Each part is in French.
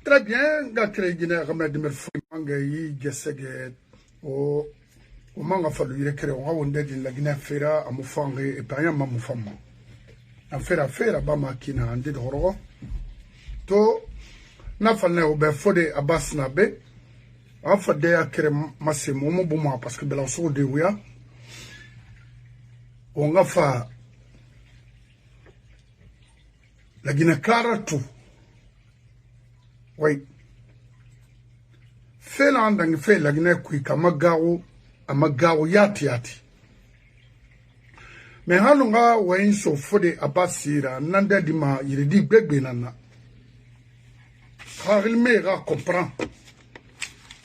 Très bien, gakre Guinée Ahmed Merfouimanga yi gesege o manga falu yekere on wonde din la Guinée fera amufange e panya mamufamma. Afera fera bama kina ande doro. To na falne o be fode Abbas na be. Afade akere masimo mo buma parce que bela so de wuya. On va faire la Guinée clara tout. Oui. Fait l'andang fait la Guinée qui kamagaru amagaru yati. Mais halunga wain so fode abasira nanda dima yiridi bebe nana. Car il me comprend.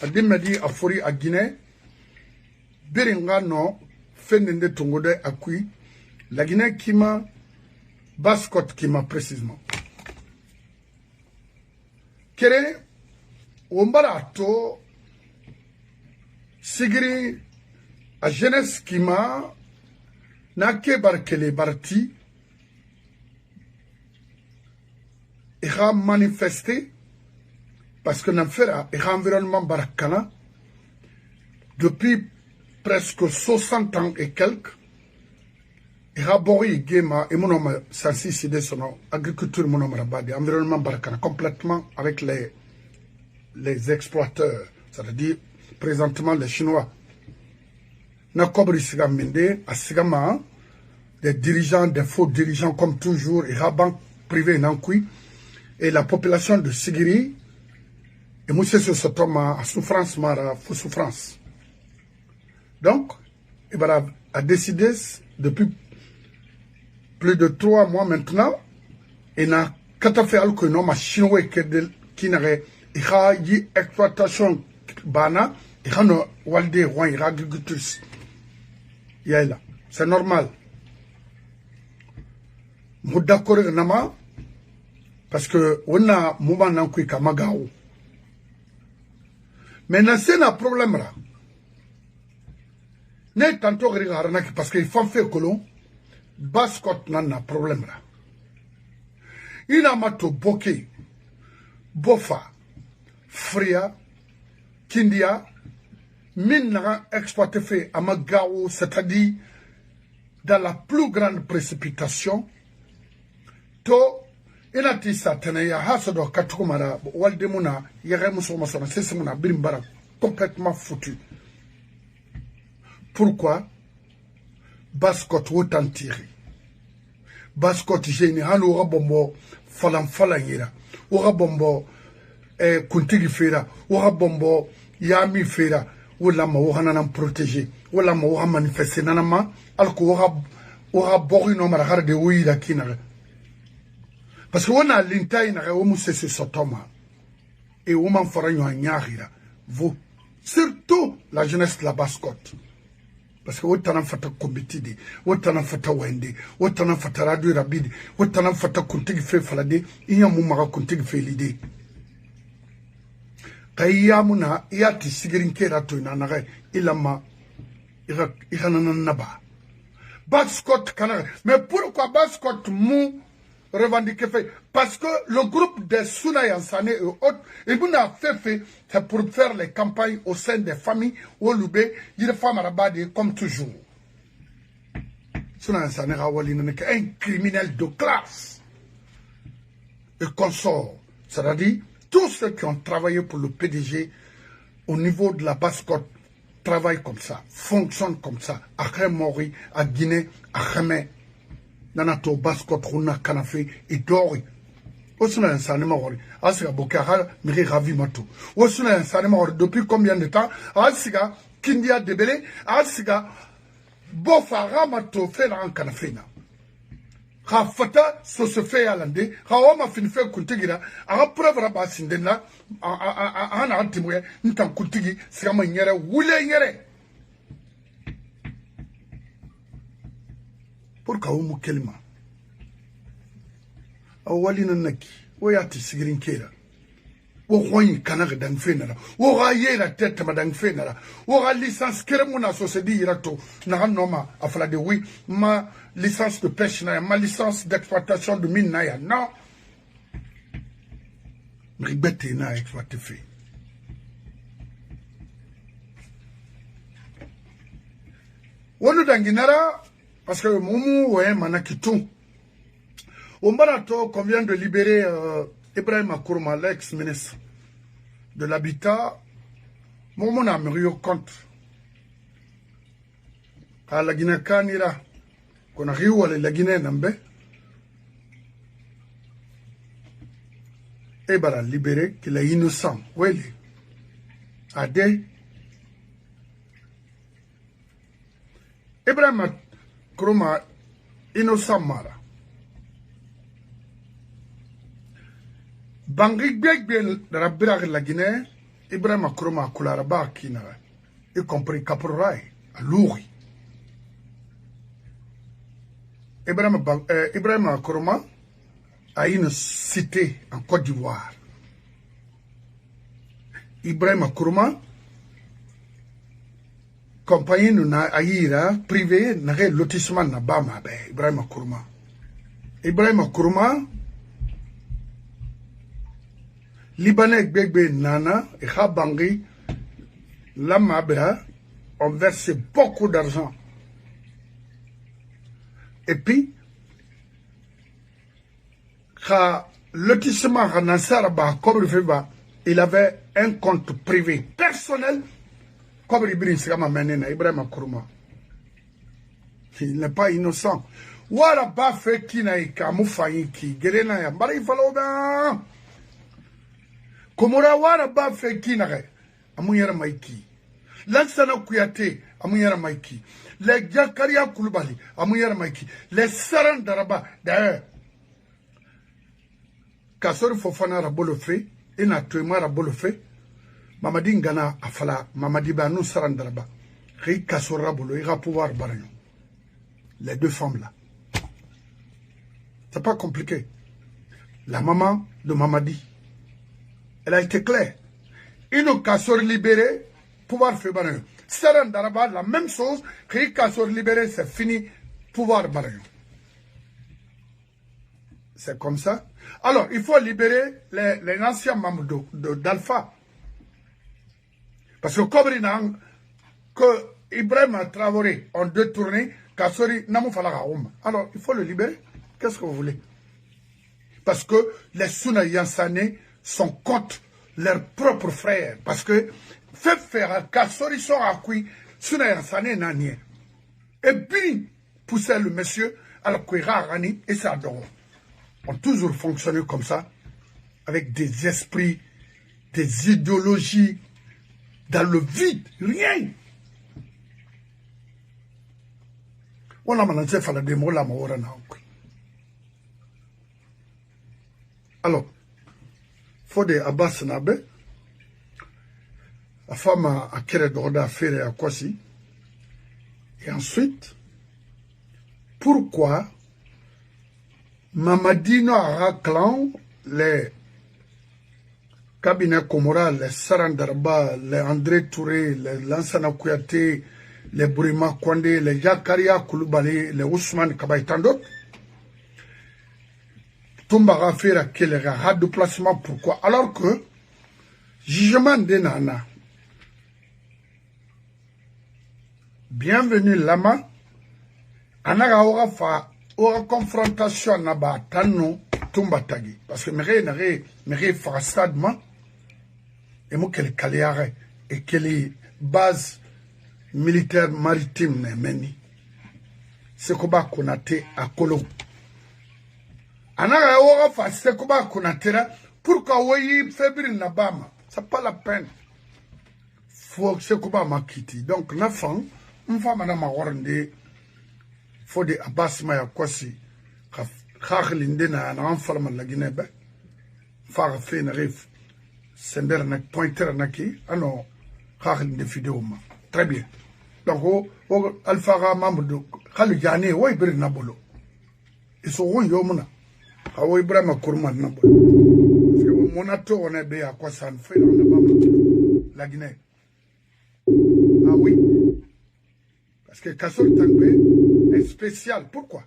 Adima di afori a Guinée. Beringa no fendende tongode akui. La Guinée qui m'a Bascott qui m'a précisément. Kere Ombarato Sigri a jeunesse qui m'a Nake Barkele Barti il a manifesté parce que l'enfer est environnement Barakana depuis presque 60 ans et quelques. Il a boré Gema et mon homme sensi de son agriculture mon homme rabadi environnement Barakana complètement avec les exploiteurs, c'est-à-dire présentement les Chinois. Na kobri siga mende a sigama des dirigeants, des faux dirigeants comme toujours et banque privée nankui et la population de Sigiri et monsieur ce toma à souffrance mara fou souffrance. Donc il a décidé depuis plus de 3 mois maintenant, et na fait alko no machine qui n'aurait y exploitation bana, il y a walde roi agriculture. C'est normal. Nous d'accord nama parce que on a moment nan kui kamagao. Mais c'est un problème là. Ne tantôt regarder parce qu'il faut faire colon. Bascott n'a problème là. Il a mato boké, bofa, fria, kindia, mine n'a exploité fait à Magao, c'est-à-dire dans la plus grande précipitation. To, il a dit ça, tenaya hasodo katukumara, waldemuna, yeremusoma, c'est ce mona bimbara, complètement foutu. Pourquoi? Bascott autant tiré. Bascott génie, han aura bombo, falan yira, aura bombo, kuntigi fera, aura bombo, yami fera, ou la ma ouhana protégé, ou la ma ouha manifesté nanama, alko aura borri no marahar de ouïda kinare. Parce que on a l'intaï n'a pas moussé ce sotoma, et on m'en fera nyahira, vous, surtout la jeunesse de la Bascott. Parce que wotana fata kombitidi, wotana fata wende, wotana fata radio rabidi, wotana fata kuntigi fe falade, iya mumara kuntigi fe lide. Kaya muna iyati sigirin kera to inanaga ilama irananaba. Bascott kanare. Mais pourquoi Bascott mou revendiquer fait? Parce que le groupe des Souna Yansane et autres, il a fait, c'est pour faire les campagnes au sein des familles au Loubé, il y a des femmes arabades comme toujours. Souna Yansane est un criminel de classe et consort. C'est-à-dire, tous ceux qui ont travaillé pour le PDG au niveau de la Bascott travaillent comme ça, fonctionnent comme ça, à Rémori, à Guinée, à Khmer. Nanato Bascott Runa Kanafe et Dori. Osuna un sanema ori. Asiga Bokara Miri Ravi Mato. Osuna un sanema ori depuis combien de temps? Asiga Kindia Debele. Asiga Bofara Mato fait la Kanafena. Rafata so se fait à l'ande. Raoma fin fait Kuntigira. A preuve Rabasindena. Ana Antimwe. Nitan Kuntigi. Sigama Nyere. Wule Nyere. Pourquoi on kelma awalina naki o yati sigirin kera o hoyi kanaga dang fenara o ga yera tete madang fenara o ga licence keremuna so se di rato na noma afala de oui ma licence de pêche na ma licence d'exploitation de mine na ya non Mribete na exploité fait. Wonu danginara parce que Moumou ouais manakitou. Ombarato convient de libérer Ibrahim Akourma, l'ex-ministre de l'Habitat. Moumou n'a mis compte. À la Guinée Kanira, qu'on a riou à la Guinée Nambe. Et bara libéré qu'il est innocent. Oui, Adé. Ibrahim Akourma innocent mara. Bangui Gbegbe Rabira la Guinée, Ibrahim Akourma Koularaba Kinara, y compris Caporal, à Louri. Ibrahim Akourma a une cité en Côte d'Ivoire. Ibrahim Akourma, compagnie na aïra privée, n'a lotissement na Bama, Ibrahim Akourma. Ibrahim Akourma, Libanais Gbegbe Nana et Khabangui, la Mabra, ont versé beaucoup d'argent. Et puis, lotissement Nassaraba, il avait un compte privé personnel, comme Ibrahim Akourma. Il n'est pas innocent. Waraba fait Kinaïka, Moufaïki, Gerena, Bari Faloba. Komora Waraba fait Kinare, Amouyara Maiki. Lansana Kouyaté, Amouyara Maiki. Les Jakaria Kouloubali, Amouyara Maiki. Les Saran Daraba, d'ailleurs. Kassori Fofana Rabolo fait, et Natouema Rabolo fait. Mamadi Ngana Afala, Mamadi Banou Saran Daraba. Ri Kassori Rabolo, il va pouvoir barrer. Les deux femmes là. C'est pas compliqué. La maman de Mamadi, elle a été claire. Une Kassori libérée, pouvoir faire barrer. Saran Daraba, la même chose. Ri Kassori libérée, c'est fini, pouvoir barrer. C'est comme ça. Alors, il faut libérer les anciens membres d'Alpha. Parce que comme que Ibrahim a Traoré ont détourné, Kassori Namou Falaga Oum. Alors, il faut le libérer. Qu'est-ce que vous voulez? Parce que les Souna Yansane sont contre leurs propres frères. Parce que, fait faire Kassori sont acquis, Souna Yansane n'a rien. Et puis, pousser le monsieur à la Kouira Rani et ça adore. Ont toujours fonctionné comme ça, avec des esprits, des idéologies, dans le vide, rien. On a maintenant fait la démo là, alors, faut des Abbas Nabe, la femme a créé d'ordre à faire à quoi si. Et ensuite, pourquoi Mamadino a clan les cabinets Komora, les Sarandarba, les André Touré, les Lansana Kouyaté, les Bourima Kwande, les Jakaria Kouloubali, les Ousmane Kabaï, tant d'autres. Tombara Fera Kelera, de placement, pourquoi? Alors que, jugement de Nana, bienvenue Lama, Anaga Orafa, la confrontation n'a pas tant tumbatagi parce que mes façadement et moi qu'elle caliare et qu'elle base militaire maritime ne meni c'est qu'on va connaître à Kolo anaga ora fa c'est qu'on va connaître pourquoi oui fébrile na bama c'est pas la peine faut c'est qu'on va m'quitter donc na femme une femme na ma warande faut des abassement à quoi si Khalindena en forme la Guinée, faire fait une rêve, sender na pointer na qui, alors Khalinde vidéo. Très bien. Donc, Alpha membre de Khalidjane, oui, Bri Nabolo. Ils sont yomuna. Hawa Ibrahim Akourma Nabolo. Parce que mon ato, on est bien à quoi ça fait, la Guinée. Ah oui. Parce que Kassori Tangbe est spécial. Pourquoi?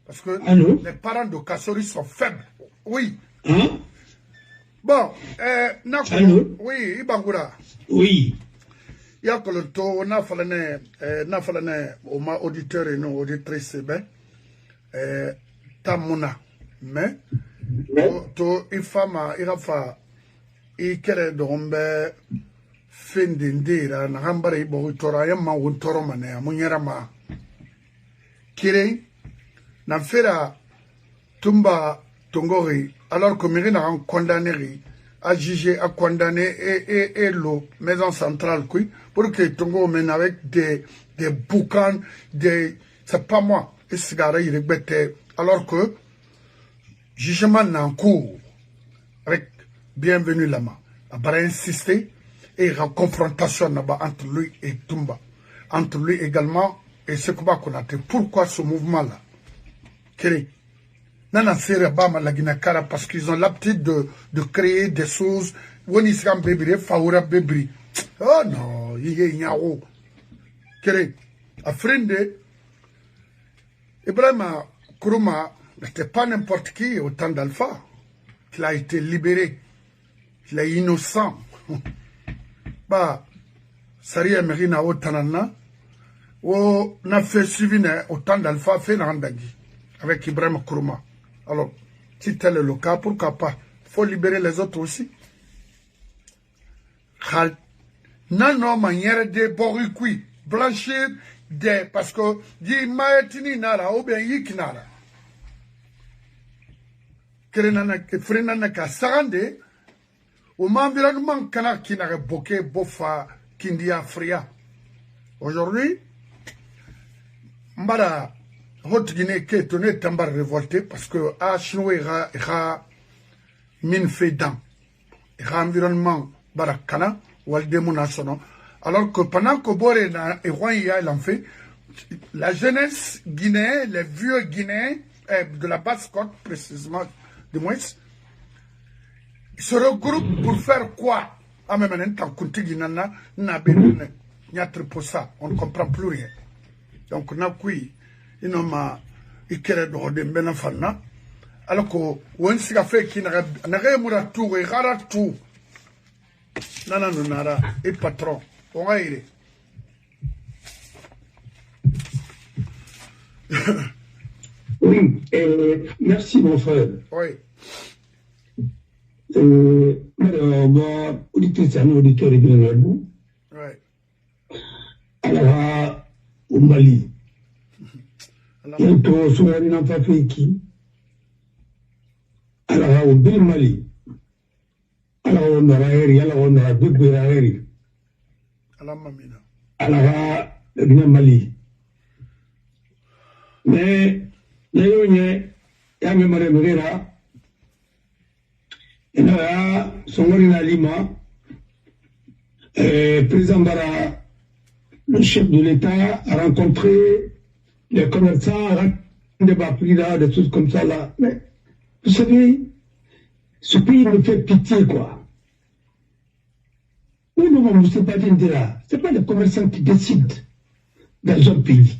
Parce que les parents de Kassori sont faibles. Oui. Bon, Allô? oui, Ibangura. Oui. Il y a que le taux, n'a fallu au ma auditeur et non auditrice, tamuna. Mais, to, il fama, il a fa, il kere dombe, fendindira, na hambare ibo utora, yamma untoro mane, amunyera ma. Kire, na fera, tumba, tongori, alors que Miri n'a condamné, a jugé, a condamné et le maison centrale, pour que Tongo mène avec des boucans, c'est pas moi, et cigare, il est alors que jugement en cours, avec bienvenue là-bas, a pas insisté, et il y a confrontation là-bas entre lui et Tumba, entre lui également et Sekouba Konaté. Pourquoi ce mouvement-là? Nana sere bama la Guinée-Cara parce qu'ils ont l'habitude de créer des choses. Woni sikam bébri, faoura bébri. Oh non, il y a nyao. Kéré, à Frende, Ibrahim Kourouma n'était pas n'importe qui au temps d'Alpha. Il a été libéré. Il est innocent. Bah, Saria Merina au Tanana, ou n'a fait suivi au temps d'Alpha, fait Nandagi, avec Ibrahim Kourouma. Alors, si tel est le cas, pourquoi pas? Il faut libérer les autres aussi. Non, manière de boricui, blanchir des, parce que, dit maïtini nara, ou bien yik nara. Frenana ka sarande, au environnement kana qui n'a boqué, bofa, kindia fria. Aujourd'hui, mbara, Haute Guinée qui est tenue tambar révolté parce que à Chinois il y a mine fait dans il y a environnement barakana ou al démonationnement alors que pendant que Boré et Roya l'en fait la jeunesse guinéenne, les vieux Guinéens de la Basse-Côte précisément de moins ils se regroupent pour faire quoi? Ah mais maintenant tant que Guinana n'a pas pour ça on ne comprend plus rien donc n'a qui inoma ikere do de mbena fanna alako won siga fe ki na ga mura tu e gara tu nana no nara e patron on va ire Oui, merci mon frère. Oui. Madame, auditrice, un auditeur est bien à vous. Oui. Alors, au Mali. Yento sungari na fafiki ala o bil Mali ala o naraeri ala o nara bibiraeri ala mamina ala bina Mali mais nayonye ya memare mera ina sungari na lima président Bara le chef de l'État a rencontré les commerçants, des prix là, des choses comme ça là. Mais, vous savez, ce pays me fait pitié, quoi. Oui, non, vous ne pas dire là. Ce n'est pas les commerçants qui décident dans un pays.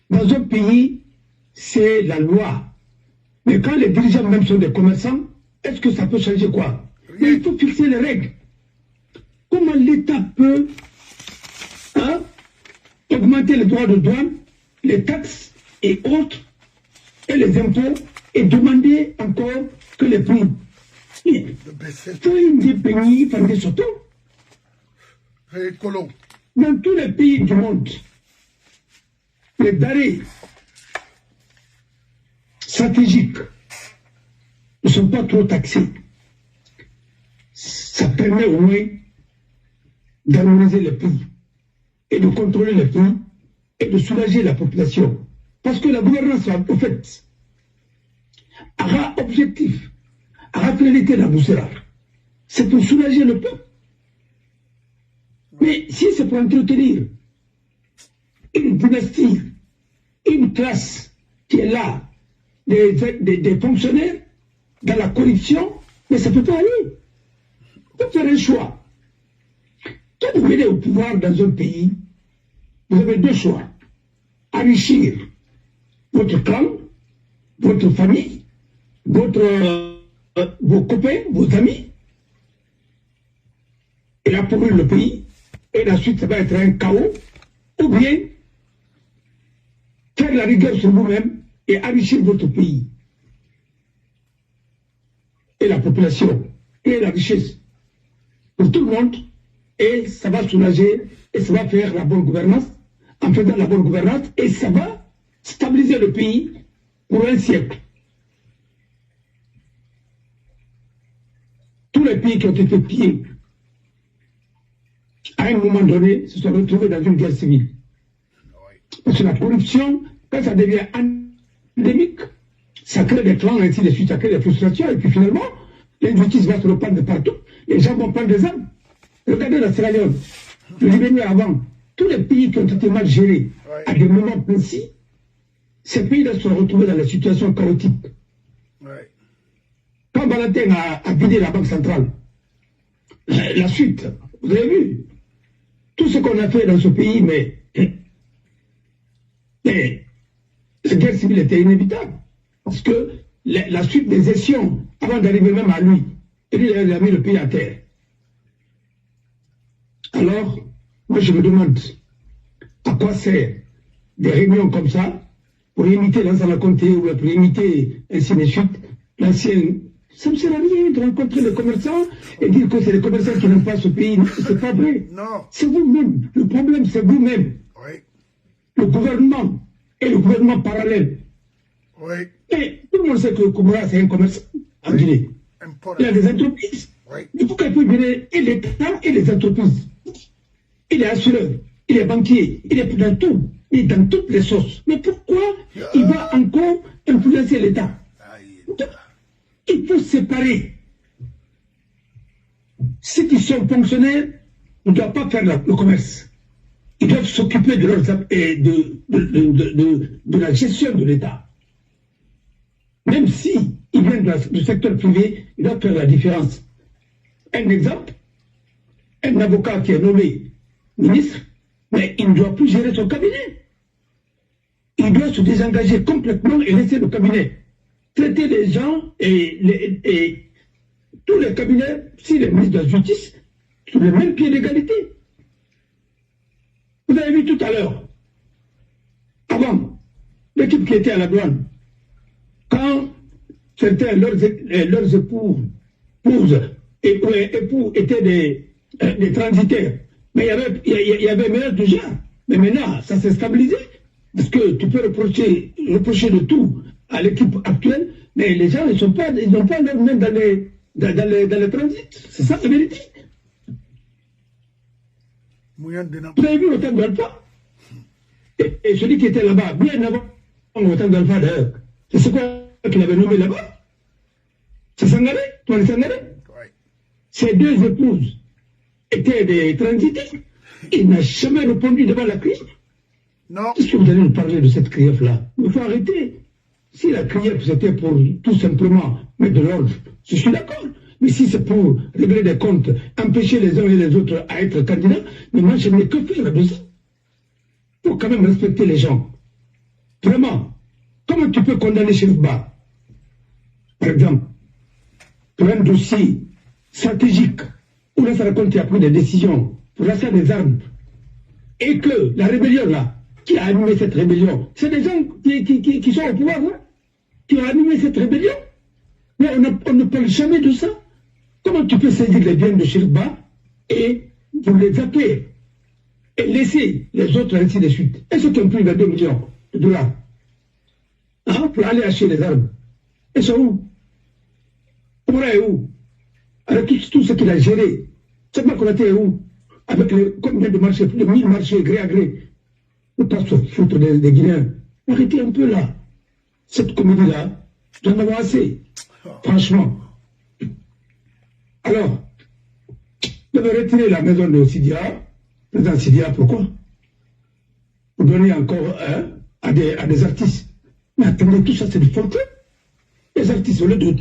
Dans un pays, c'est la loi. Mais quand les dirigeants même sont des commerçants, est-ce que ça peut changer quoi? Mais il faut fixer les règles. Comment l'État peut augmenter les droits de douane, les taxes et autres, et les impôts, et demander encore que les prix. Dans tous les pays du monde, les denrées stratégiques ne sont pas trop taxés. Ça permet au moins d'harmoniser les prix et de contrôler les prix et de soulager la population. Parce que la gouvernance, en fait, a un objectif, a finalité la boussera. C'est pour soulager le peuple. Mais si c'est pour entretenir une dynastie, une classe qui est là, des fonctionnaires, dans la corruption, mais ça ne peut pas aller. Il faut faire un choix. Quand vous venez au pouvoir dans un pays, vous avez deux choix. Enrichir votre clan, votre famille, votre vos copains, vos amis. Et là, pour le pays, et la suite, ça va être un chaos, ou bien faire la rigueur sur vous-même et enrichir votre pays. Et la population, et la richesse, pour tout le monde, et ça va soulager, et ça va faire la bonne gouvernance, en faisant la bonne gouvernance, et ça va stabiliser le pays pour un siècle. Tous les pays qui ont été pillés, à un moment donné, se sont retrouvés dans une guerre civile. Parce que la corruption, quand ça devient endémique, ça crée des clans, ainsi de suite, ça crée des frustrations, et puis finalement, l'injustice va se répandre de partout, les gens vont prendre des armes. Regardez la Sierra Leone, le Libéria avant, tous les pays qui ont été mal gérés, à des moments précis, ces pays-là se sont retrouvés dans la situation chaotique. Quand Balatin a vidé la Banque centrale, la suite, vous avez vu, tout ce qu'on a fait dans ce pays, mais la guerre civile était inévitable. Parce que la suite des gestions, avant d'arriver même à lui, il a mis le pays à terre. Alors, moi je me demande à quoi sert des réunions comme ça pour imiter Lansana Conté ou pour imiter ainsi de suite l'ancien. Ça ne sert à rien de rencontrer les commerçants et dire que c'est les commerçants qui n'aiment pas ce pays. C'est pas vrai. Non. C'est vous-même. Le problème, c'est vous-même. Oui. Le gouvernement et le gouvernement parallèle. Oui. Et tout le monde sait que le Koumoura, c'est un commerçant en Guinée. Il y a des entreprises. Oui. Il faut qu'il puisse gérer et l'État et les entreprises. Il est assureur, il est banquier, il est dans tout, il est dans toutes les sauces. Mais pourquoi il va encore influencer l'État? Il faut séparer. Ceux qui sont fonctionnaires ne doivent pas faire le commerce. Ils doivent s'occuper de la gestion de l'État. Même si ils viennent du secteur privé, ils doivent faire la différence. Un exemple, un avocat qui est nommé ministre, mais il ne doit plus gérer son cabinet. Il doit se désengager complètement et laisser le cabinet traiter les gens et tous les cabinets, si les ministres de la Justice, sur le même pied d'égalité. Vous avez vu tout à l'heure, avant, l'équipe qui était à la douane, quand certains, leurs épouses et époux étaient des transitaires, mais il y avait ménage de gens. Mais maintenant, ça s'est stabilisé. Parce que tu peux reprocher de tout à l'équipe actuelle, mais les gens n'ont pas leur main dans les transits. C'est ça la vérité. Vous avez vu l'OTAN d'Alpha et celui qui était là-bas, bien avant l'OTAN d'Alpha d'ailleurs, c'est quoi qu'il avait nommé là-bas? C'est Sangaré, toi le Sangaré. Ses deux épouses étaient des transités. Il n'a jamais répondu devant la crise. Non. Est-ce que vous allez nous parler de cette criève-là? Il faut arrêter. Si la criève, c'était pour tout simplement mettre de l'ordre, je suis d'accord. Mais si c'est pour régler des comptes, empêcher les uns et les autres à être candidats, mais moi, je n'ai que faire de ça. Il faut quand même respecter les gens. Vraiment. Comment tu peux condamner Chérifba, par exemple, pour un dossier stratégique, où là, ça raconte qu'il a pris des décisions pour l'achat des armes, et que la rébellion, là, qui a animé cette rébellion, c'est des gens qui sont au pouvoir, là, qui ont animé cette rébellion. Mais on ne parle jamais de ça. Comment tu peux saisir les biens de Chérifba et vous les zapper et laisser les autres ainsi de suite? Et ceux qui ont pris 22 millions de dollars pour aller acheter les armes, ils sont où? Koumara est où? Avec tout ce qu'il a géré, c'est pas qu'on était où? Avec combien de marchés, plus de 1000 marchés gré à gré. Ne pas se foutre des Guinéens. Arrêtez un peu là. Cette comédie-là, j'en avais assez. Franchement. Alors, je vais retirer la maison de Sidia. Président Sidia, pourquoi? Pour donner encore à des artistes. Mais attendez, tout ça c'est du folklore. Les artistes, au lieu de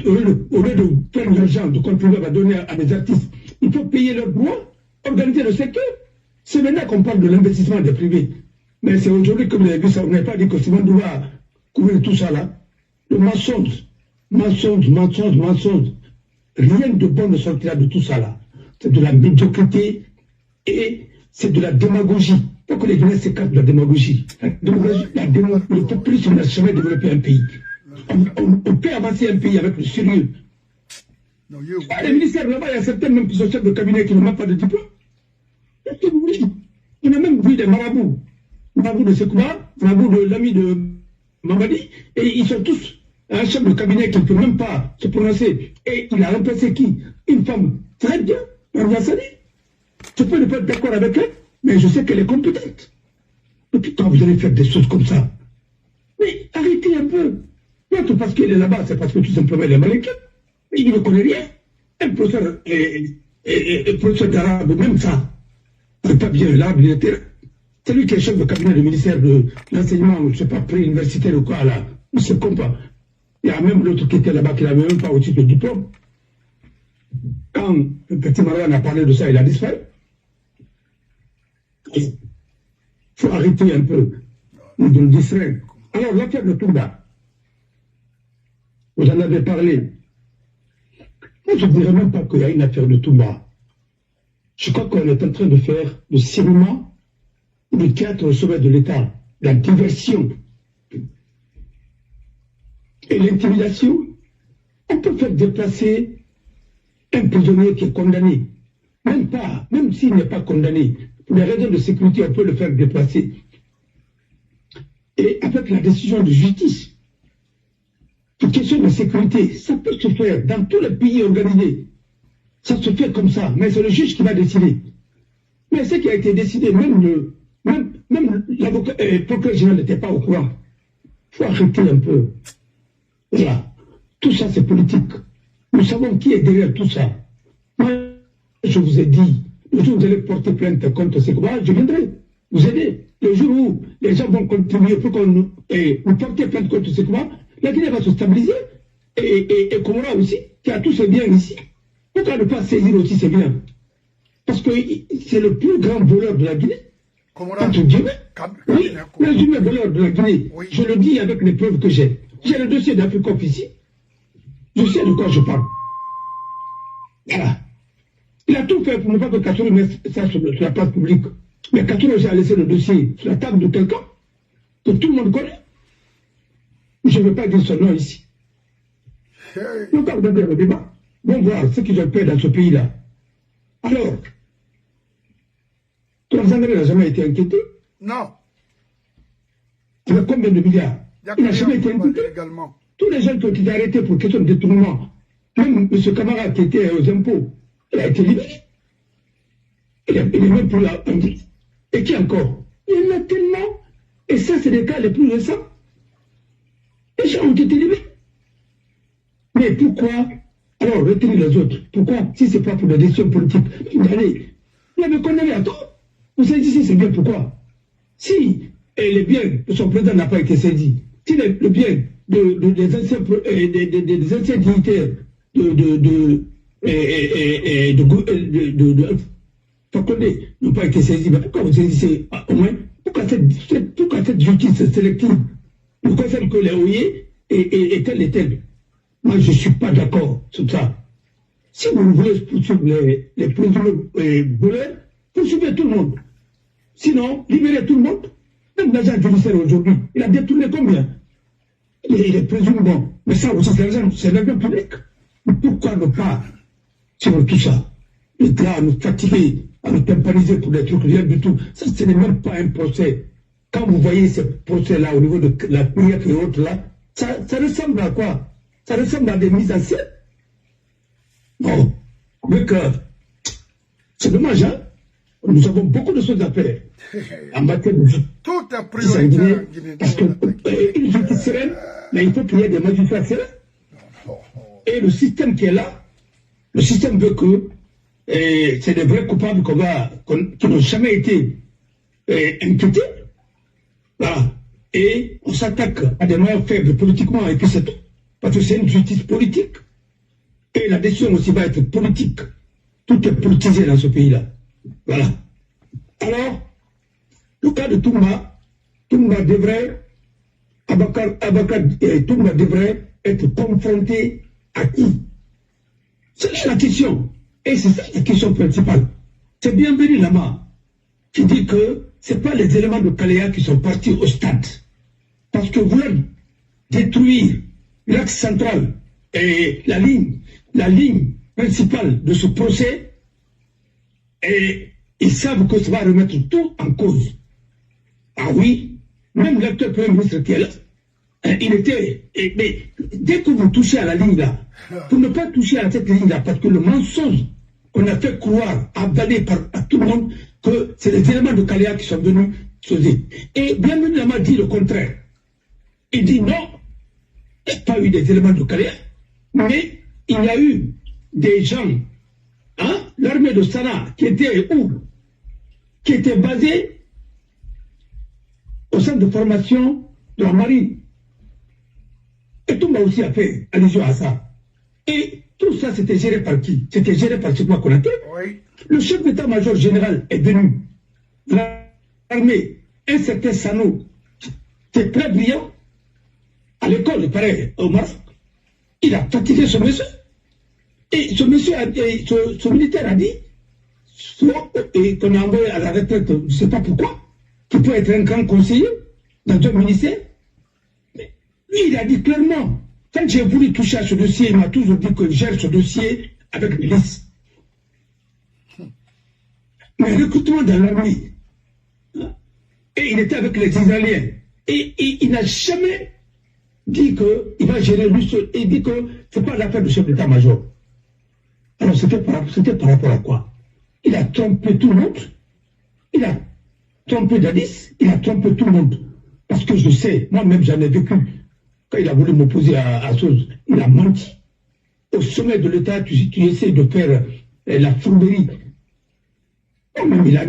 faire l'argent, de contribuer à donner à des artistes, il faut payer leurs droits, organiser le secteur. C'est maintenant qu'on parle de l'investissement des privés. Mais c'est aujourd'hui que vous avez vu ça, on n'a pas dit que Simon doit couvrir tout ça là. Le mensonge. rien de bon ne sortira de tout ça là. C'est de la médiocrité et c'est de la démagogie. Pour que les Guinéens s'écartent de la démagogie. Le populisme n'a jamais développé un pays. On peut avancer un pays avec le sérieux. Les ministères là-bas, il y a certains même qui sont chefs de cabinet qui n'ont même pas de diplôme. On a même vu des marabouts. Marabouts de Sekouba, marabouts de l'ami de Mamadi, et ils sont tous un chef de cabinet qui ne peut même pas se prononcer. Et il a remplacé qui? Une femme très bien, Maria Sani. Je peux ne pas être d'accord avec elle, mais je sais qu'elle est compétente. Et puis quand vous allez faire des choses comme ça, mais arrêtez un peu. Pas parce qu'elle est là-bas, c'est parce que tout simplement elle est malinquée. Il ne connaît rien. Un professeur d'arabe, même ça, il n'est pas bien l'arabe, il était. C'est lui qui est chef de cabinet du ministère de l'enseignement, je ne sais pas, pré-universitaire ou quoi, là. Il ne se compte pas. Il y a même l'autre qui était là-bas qui n'avait même pas aussi de diplôme. Quand le petit Marouane a parlé de ça, il a disparu. Il faut arrêter un peu de le distraire. Alors, l'affaire de Toumba, vous en avez parlé. Moi, je ne dirais même pas qu'il y a une affaire de Toumba. Je crois qu'on est en train de faire le cinéma, le théâtre au sommet de l'État, la diversion et l'intimidation. On peut faire déplacer un prisonnier qui est condamné. Même s'il n'est pas condamné, pour des raisons de sécurité, on peut le faire déplacer. Et avec la décision de justice, pour question de sécurité, ça peut se faire dans tous les pays organisés. Ça se fait comme ça, mais c'est le juge qui va décider. Mais ce qui a été décidé, même l'avocat et le procureur général n'était pas au courant. Il faut arrêter un peu. Voilà. Tout ça, c'est politique. Nous savons qui est derrière tout ça. Moi, je vous ai dit, le jour où vous allez porter plainte contre ces combats, je viendrai vous aider. Le jour où les gens vont contribuer pour qu'on nous porte plainte contre ces combats, la Guinée va se stabiliser. Et Comora aussi, qui a tous ses biens ici. Pourquoi ne pas saisir aussi ses biens? Parce que c'est le plus grand voleur de la Guinée. Entre guillemets. Oui, le plus grand voleur de la Guinée. Oui. Je le dis avec les preuves que j'ai. J'ai le dossier d'Africof ici. Je sais de quoi je parle. Voilà. Il a tout fait pour ne pas que Kassoro mette ça sur la place publique. Mais Kassoro a laissé le dossier sur la table de quelqu'un que tout le monde connaît. Je ne veux pas dire son nom ici. Nous pas regarder le débat. Bon, voir ce qu'ils ont fait dans ce pays-là. Alors, Torzandré n'a jamais été inquiété. Non. Il a combien de milliards? Il n'a jamais été inquiété. Tous les gens qui ont été arrêtés pour question de détournement, même M. Camara qui était aux impôts, il a été libéré. Il est même pour la... Et qui encore? Il y en a tellement. Et ça, c'est des cas les plus récents. Les gens ont été libérés. Mais pourquoi alors retenir les autres? Pourquoi? Si ce n'est pas pour des décisions politiques. Allez, il avait condamné à tort. Vous savez si c'est bien pourquoi? Si le bien de son président n'a pas été saisi, si le bien des anciens dignitaires Fakonde n'ont pas été saisis, mais pourquoi vous saisissez au moins? Pourquoi cette justice sélective ne concerne que les OIE et tel et tel? Moi, je ne suis pas d'accord sur ça. Si vous voulez poursuivre les prisonniers voleurs, poursuivez tout le monde. Sinon, libérez tout le monde. Même l'agent judiciaire aujourd'hui, il a détourné combien? Il est présumé bon. Mais ça aussi, c'est l'argent public. Pourquoi ne pas sur tout ça? Les gars à nous fatiguer, à nous tympaniser pour des trucs, rien du tout. Ça, ce n'est même pas un procès. Quand vous voyez ce procès-là, au niveau de la prière et autres là, ça ressemble à quoi? Ça ressemble à des mises en scène. Bon, mais que c'est dommage, hein? Nous avons beaucoup de choses à faire en matière de justice. Tout est prioritaire. Parce qu'une justice sereine, mais il faut qu'il y ait des magistrats sereins. Et le système qui est là, le système veut que c'est des vrais coupables qui n'ont jamais été inquiétés. Voilà. Et on s'attaque à des moyens faibles politiquement, et puis c'est tout. Parce que c'est une justice politique. Et la décision aussi va être politique. Tout est politisé dans ce pays-là. Voilà. Alors, le cas de Toumba devrait, Toumba devrait être confronté à qui? C'est là la question. Et c'est ça la question principale. C'est Bienvenu Lama qui dit que ce n'est pas les éléments de Kalea qui sont partis au stade. Parce que vouloir détruire l'axe central et la ligne principale de ce procès, et ils savent que ça va remettre tout en cause. Ah oui, même l'actuel Premier ministre qui est là, il était... Mais dès que vous touchez à la ligne là, pour ne pas toucher à cette ligne là, parce que le mensonge qu'on a fait croire, avaler à tout le monde, que c'est les éléments de Kalea qui sont venus sauver. Et Bienvenu Lama dit le contraire. Il dit non, il n'y a pas eu des éléments de Kalea, mais il y a eu des gens, hein, l'armée de Sana, qui était où? Qui était basée au centre de formation de la marine. Et tout le monde aussi a fait allusion à ça. Et tout ça, c'était géré par qui? C'était géré par Sékou Konaté. Oui. Le chef d'état-major général est venu. L'armée, un certain Sano, qui est très brillant, à l'école, il paraît, au Maroc, il a fatigué ce monsieur. Et ce monsieur, ce militaire a dit, et qu'on a envoyé à la retraite, je ne sais pas pourquoi, qui peut être un grand conseiller dans un ministère. Mais lui, il a dit clairement, quand j'ai voulu toucher à ce dossier, il m'a toujours dit que je gère ce dossier avec milice. Mais le recrutement dans l'armée, et il était avec les Israéliens, et il n'a jamais dit qu'il va gérer lui seul, et il dit que ce n'est pas l'affaire du chef d'état-major. Alors c'était par rapport à quoi? Il a trompé tout le monde, il a trompé Dadis, il a trompé tout le monde. Parce que je sais, moi-même j'en ai vécu, quand il a voulu m'opposer à chose, il a menti. Au sommet de l'État, tu essaies de faire la fourberie. Moi-même il a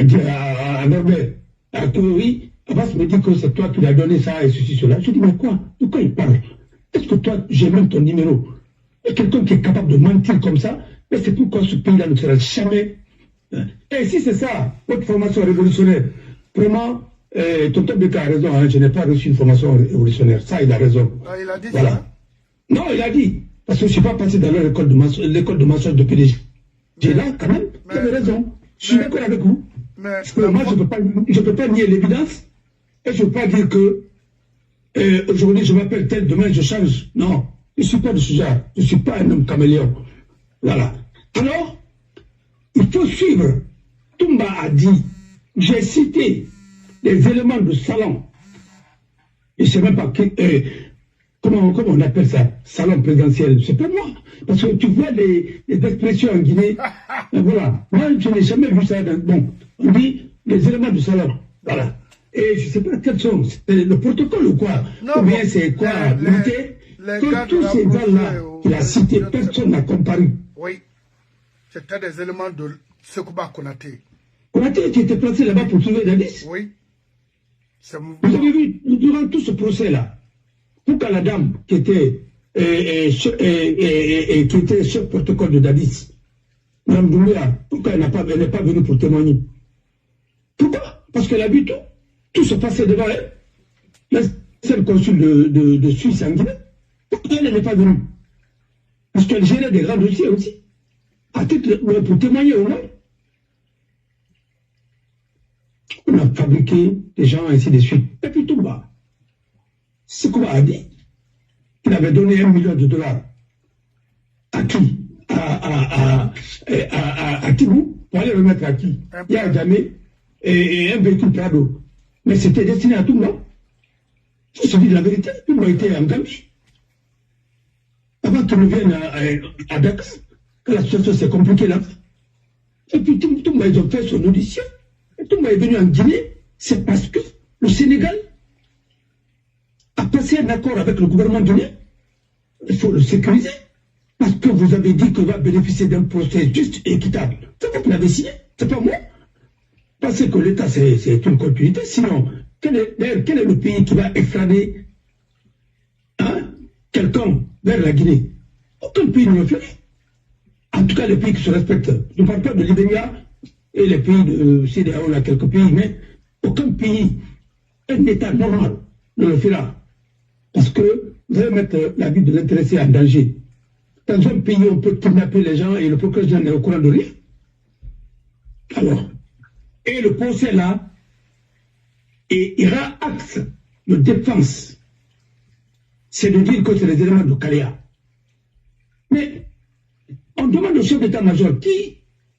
dit à Norbert, que oui, Abbas me dit que c'est toi qui lui as donné ça et ceci, cela. Je dis, mais quoi? De quoi il parle? Est-ce que toi, j'ai même ton numéro? Et quelqu'un qui est capable de mentir comme ça, mais c'est pourquoi ce pays-là ne sera jamais... Et si c'est ça, votre formation révolutionnaire, vraiment, Tonton Beka a raison, hein, je n'ai pas reçu une formation révolutionnaire. Ça, il a raison. Ah, il a dit voilà. Ça? Non, il a dit. Parce que je ne suis pas passé dans l'école de mensonge de PDG. J'ai là, quand même, vous avez raison. Je suis d'accord avec vous. Parce que moi, je ne peux pas nier l'évidence. Et je ne peux pas dire que aujourd'hui, je m'appelle tel, demain, je change. Non, je ne suis pas de ce genre. Je ne suis pas un homme caméléon. Voilà. Alors, il faut suivre. Toumba a dit, j'ai cité les éléments de salon. Je ne sais même pas comment on appelle ça, salon présidentiel. C'est pas moi. Parce que tu vois les expressions en Guinée. Voilà. Moi, je n'ai jamais vu ça. Bon, on dit les éléments du salon. Voilà. Et je ne sais pas quels sont. C'est le protocole ou quoi? Ou bien c'est quoi? Que tous ces gens-là qu'il a cités, personne n'a comparu. Oui. C'était des éléments de Sekouba Konaté. Konaté qui était placé là-bas pour trouver Dadis? Oui. Vous avez vu, durant tout ce procès-là, pourquoi la dame qui était chef protocole de Dadis, Mme Doumbia, pourquoi elle n'est pas venue pour témoigner? Pourquoi? Parce qu'elle a vu tout. Tout se passait devant elle. C'est le consul de Suisse en Guinée. Pourquoi elle n'est pas venue? Parce qu'elle gérait des grands dossiers aussi. À titre pour témoigner au moins. On a fabriqué des gens ainsi de suite. Et puis tout bas. Sekouba a dit qu'il avait donné $1 million. À qui? À Tibou, pour aller remettre à qui? Il y a jamais et un véhicule Prado. Mais c'était destiné à tout le monde. Il se dit la vérité. Tout le monde était en Gambie. Avant qu'on vienne à Dakar, que la situation s'est compliquée là. Et puis tout le monde, ils ont fait son audition. Et tout le monde est venu en Guinée. C'est parce que le Sénégal a passé un accord avec le gouvernement guinéen. Il faut le sécuriser. Parce que vous avez dit qu'il va bénéficier d'un procès juste et équitable. C'est vous qui l'avez signé. C'est pas moi. Parce que l'État, c'est une continuité. Sinon, quel est le pays qui va extrader quelqu'un vers la Guinée? Aucun pays ne le fait. En tout cas, les pays qui se respectent. Je ne parle pas de Libéria et les pays de CEDEAO, là, quelques pays, mais aucun pays, un État normal ne le fera. Parce que vous allez mettre la vie de l'intéressé en danger. Dans un pays, on peut kidnapper les gens et le procureur n'est au courant de rien. Alors, et le procès là, et il y aura axe de défense. C'est de dire que c'est les éléments de Kalea. Mais on demande au chef d'état-major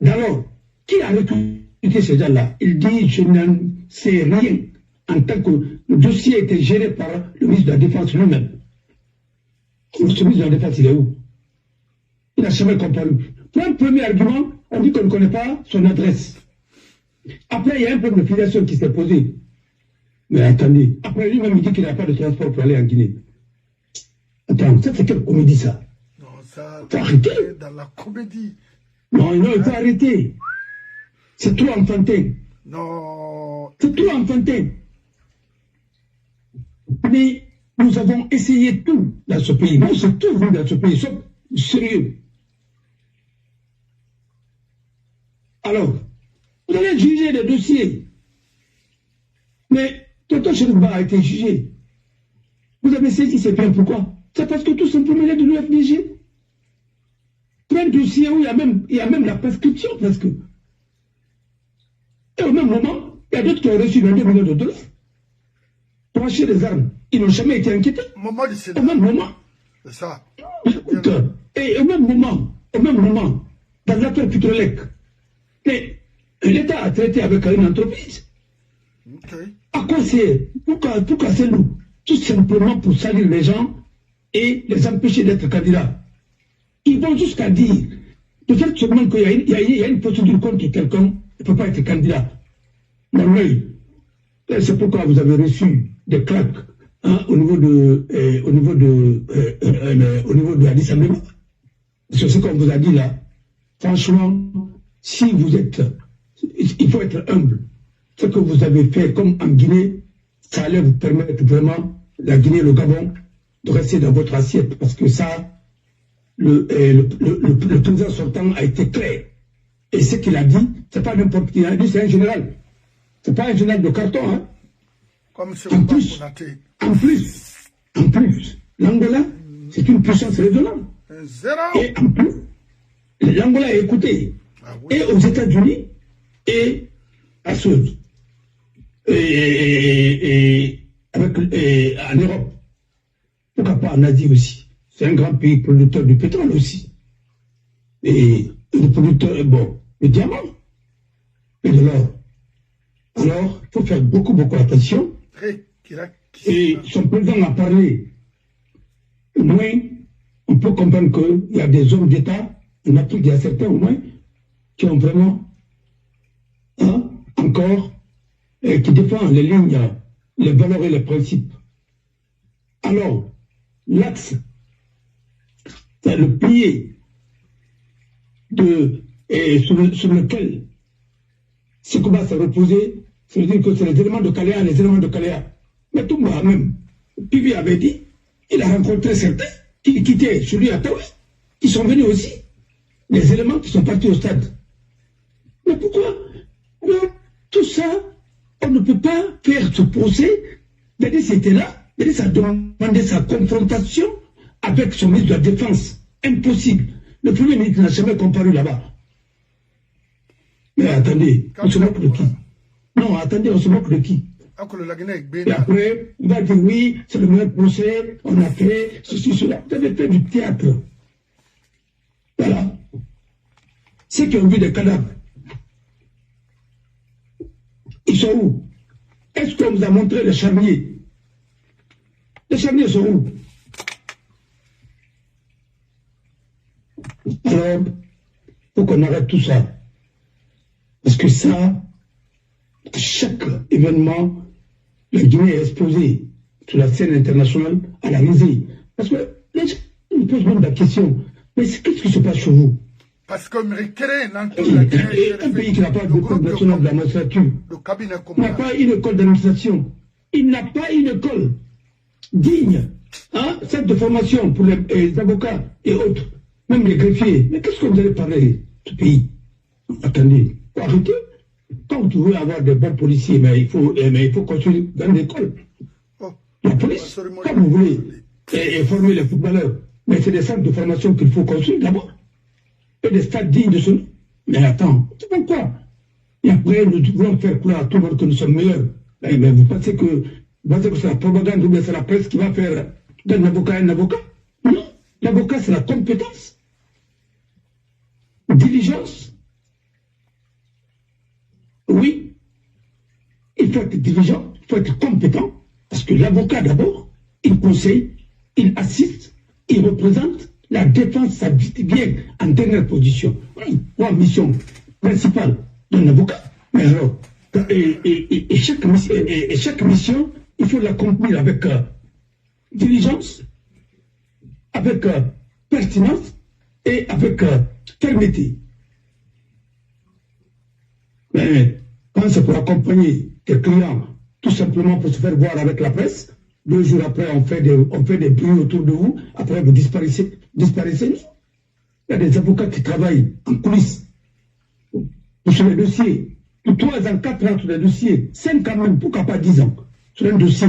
d'abord, qui a recruté ces gens-là? Il dit, je n'en sais rien, en tant que le dossier a été géré par le ministre de la Défense lui-même. Le ministre de la Défense, il est où? Il n'a jamais comparu. Pour un premier argument, on dit qu'on ne connaît pas son adresse. Après, il y a un problème de filiation qui s'est posé. Mais attendez, après lui-même, il dit qu'il n'a pas de transport pour aller en Guinée. Attends, ça c'est quelle comédie ça? Non, ça, faut arrêter. Dans la comédie. Non, il faut arrêter. C'est trop enfantin. Non. C'est trop enfantin. Mais nous avons essayé tout dans ce pays. Nous, c'est tout vu dans ce pays. Sauf sérieux. Alors, vous allez juger les dossiers. Mais Tonton Chérifba a été jugé. Vous avez saisi, c'est bien pourquoi? C'est parce que tout simplement, il est de l'UFDG. Plein de dossiers où il y a même la prescription presque. Et au même moment, il y a d'autres qui ont reçu 22 millions de dollars pour acheter des armes. Ils n'ont jamais été inquiétés. Au même moment. C'est ça. Et au même moment, dans l'affaire Pétrolec, l'État a traité avec une entreprise. Okay. À quoi c'est? Pourquoi c'est nous? Tout simplement pour salir les gens et les empêcher d'être candidats. Ils vont jusqu'à dire, de fait seulement qu'il y a une procédure contre quelqu'un, il ne peut pas être candidat. Mon œil, c'est pourquoi vous avez reçu des claques au niveau de Addis Abeba. C'est ce qu'on vous a dit là. Franchement, si vous êtes, il faut être humble. Ce que vous avez fait comme en Guinée, ça allait vous permettre vraiment, la Guinée et le Gabon, de rester dans votre assiette. Parce que ça, le président sortant a été clair. Et ce qu'il a dit, c'est pas n'importe qui. Il a dit, c'est un général. C'est pas un général de carton, hein. Comme en plus, l'Angola, c'est une puissance raisonnable. Et en plus, l'Angola est écouté. Ah oui. Et aux États-Unis, et à Suez. Et en Europe. Pourquoi pas en Asie aussi? C'est un grand pays producteur de pétrole aussi. Et le producteur, le diamant et de l'or. Alors, il faut faire beaucoup attention. Et son président a parlé. Au moins, on peut comprendre qu'il y a des hommes d'État, en Afrique, il y a certains au moins, qui ont vraiment, encore, qui défendent les lignes, les valeurs et les principes. Alors, l'axe, c'est le pilier sur lequel ce combat s'est reposé, c'est-à-dire que c'est les éléments de Kalea, Mais tout le monde même, Pivi avait dit, il a rencontré certains qui quittaient celui à Taoui, qui sont venus aussi, les éléments qui sont partis au stade. Mais pourquoi? Non, tout ça, on ne peut pas faire ce procès. Bédé c'était là, Bédé a demandé sa confrontation avec son ministre de la Défense. Impossible. Le premier ministre n'a jamais comparu là-bas. Mais attendez, on se moque de qui? Non, attendez, on se moque de qui? Et après, il va dire oui, c'est le meilleur procès, on a fait ceci, cela. Vous avez fait du théâtre. Voilà. Ceux qui ont vu des cadavres, ils sont où? Est-ce qu'on vous a montré les charniers? Les charniers sont où? Alors, il faut qu'on arrête tout ça. Parce que ça, à chaque événement, la Guinée est exposée sur la scène internationale à la risée. Parce que les gens me posent même la question, mais qu'est-ce qui se passe chez vous? Parce que un pays qui n'a pas d'école nationale de la magistrature, n'a pas une école d'administration, il n'a pas une école digne, cette de formation pour les avocats et autres, même les greffiers. Mais qu'est-ce que vous allez parler de ce pays? Attendez, faut arrêter. Quand vous voulez avoir de bons policiers, mais il faut construire dans l'école. La police, quand vous voulez, et former les footballeurs, Mais c'est des centres de formation qu'il faut construire d'abord. Et des stades dignes de ce nom. Mais attends, c'est pourquoi? Et après, nous voulons faire croire à tout le monde que nous sommes meilleurs. Mais vous pensez que c'est la propagande ou bien c'est la presse qui va faire d'un avocat un avocat? Non, l'avocat c'est la compétence, diligence. Oui, il faut être diligent, il faut être compétent, parce que l'avocat d'abord, il conseille, il assiste, il représente la défense, ça dit bien en dernière position. La mission principale d'un avocat. Mais alors, et chaque mission, il faut l'accomplir avec diligence, avec pertinence et avec fermeté. Mais quand c'est pour accompagner tes clients, tout simplement pour se faire voir avec la presse, 2 jours après, on fait des bruits autour de vous, après vous disparaissez. Il y a des avocats qui travaillent en coulisses sur les dossiers, de 3 ans, 4 ans sur les dossiers, 5 ans même, pourquoi pas 10 ans, sur un dossier,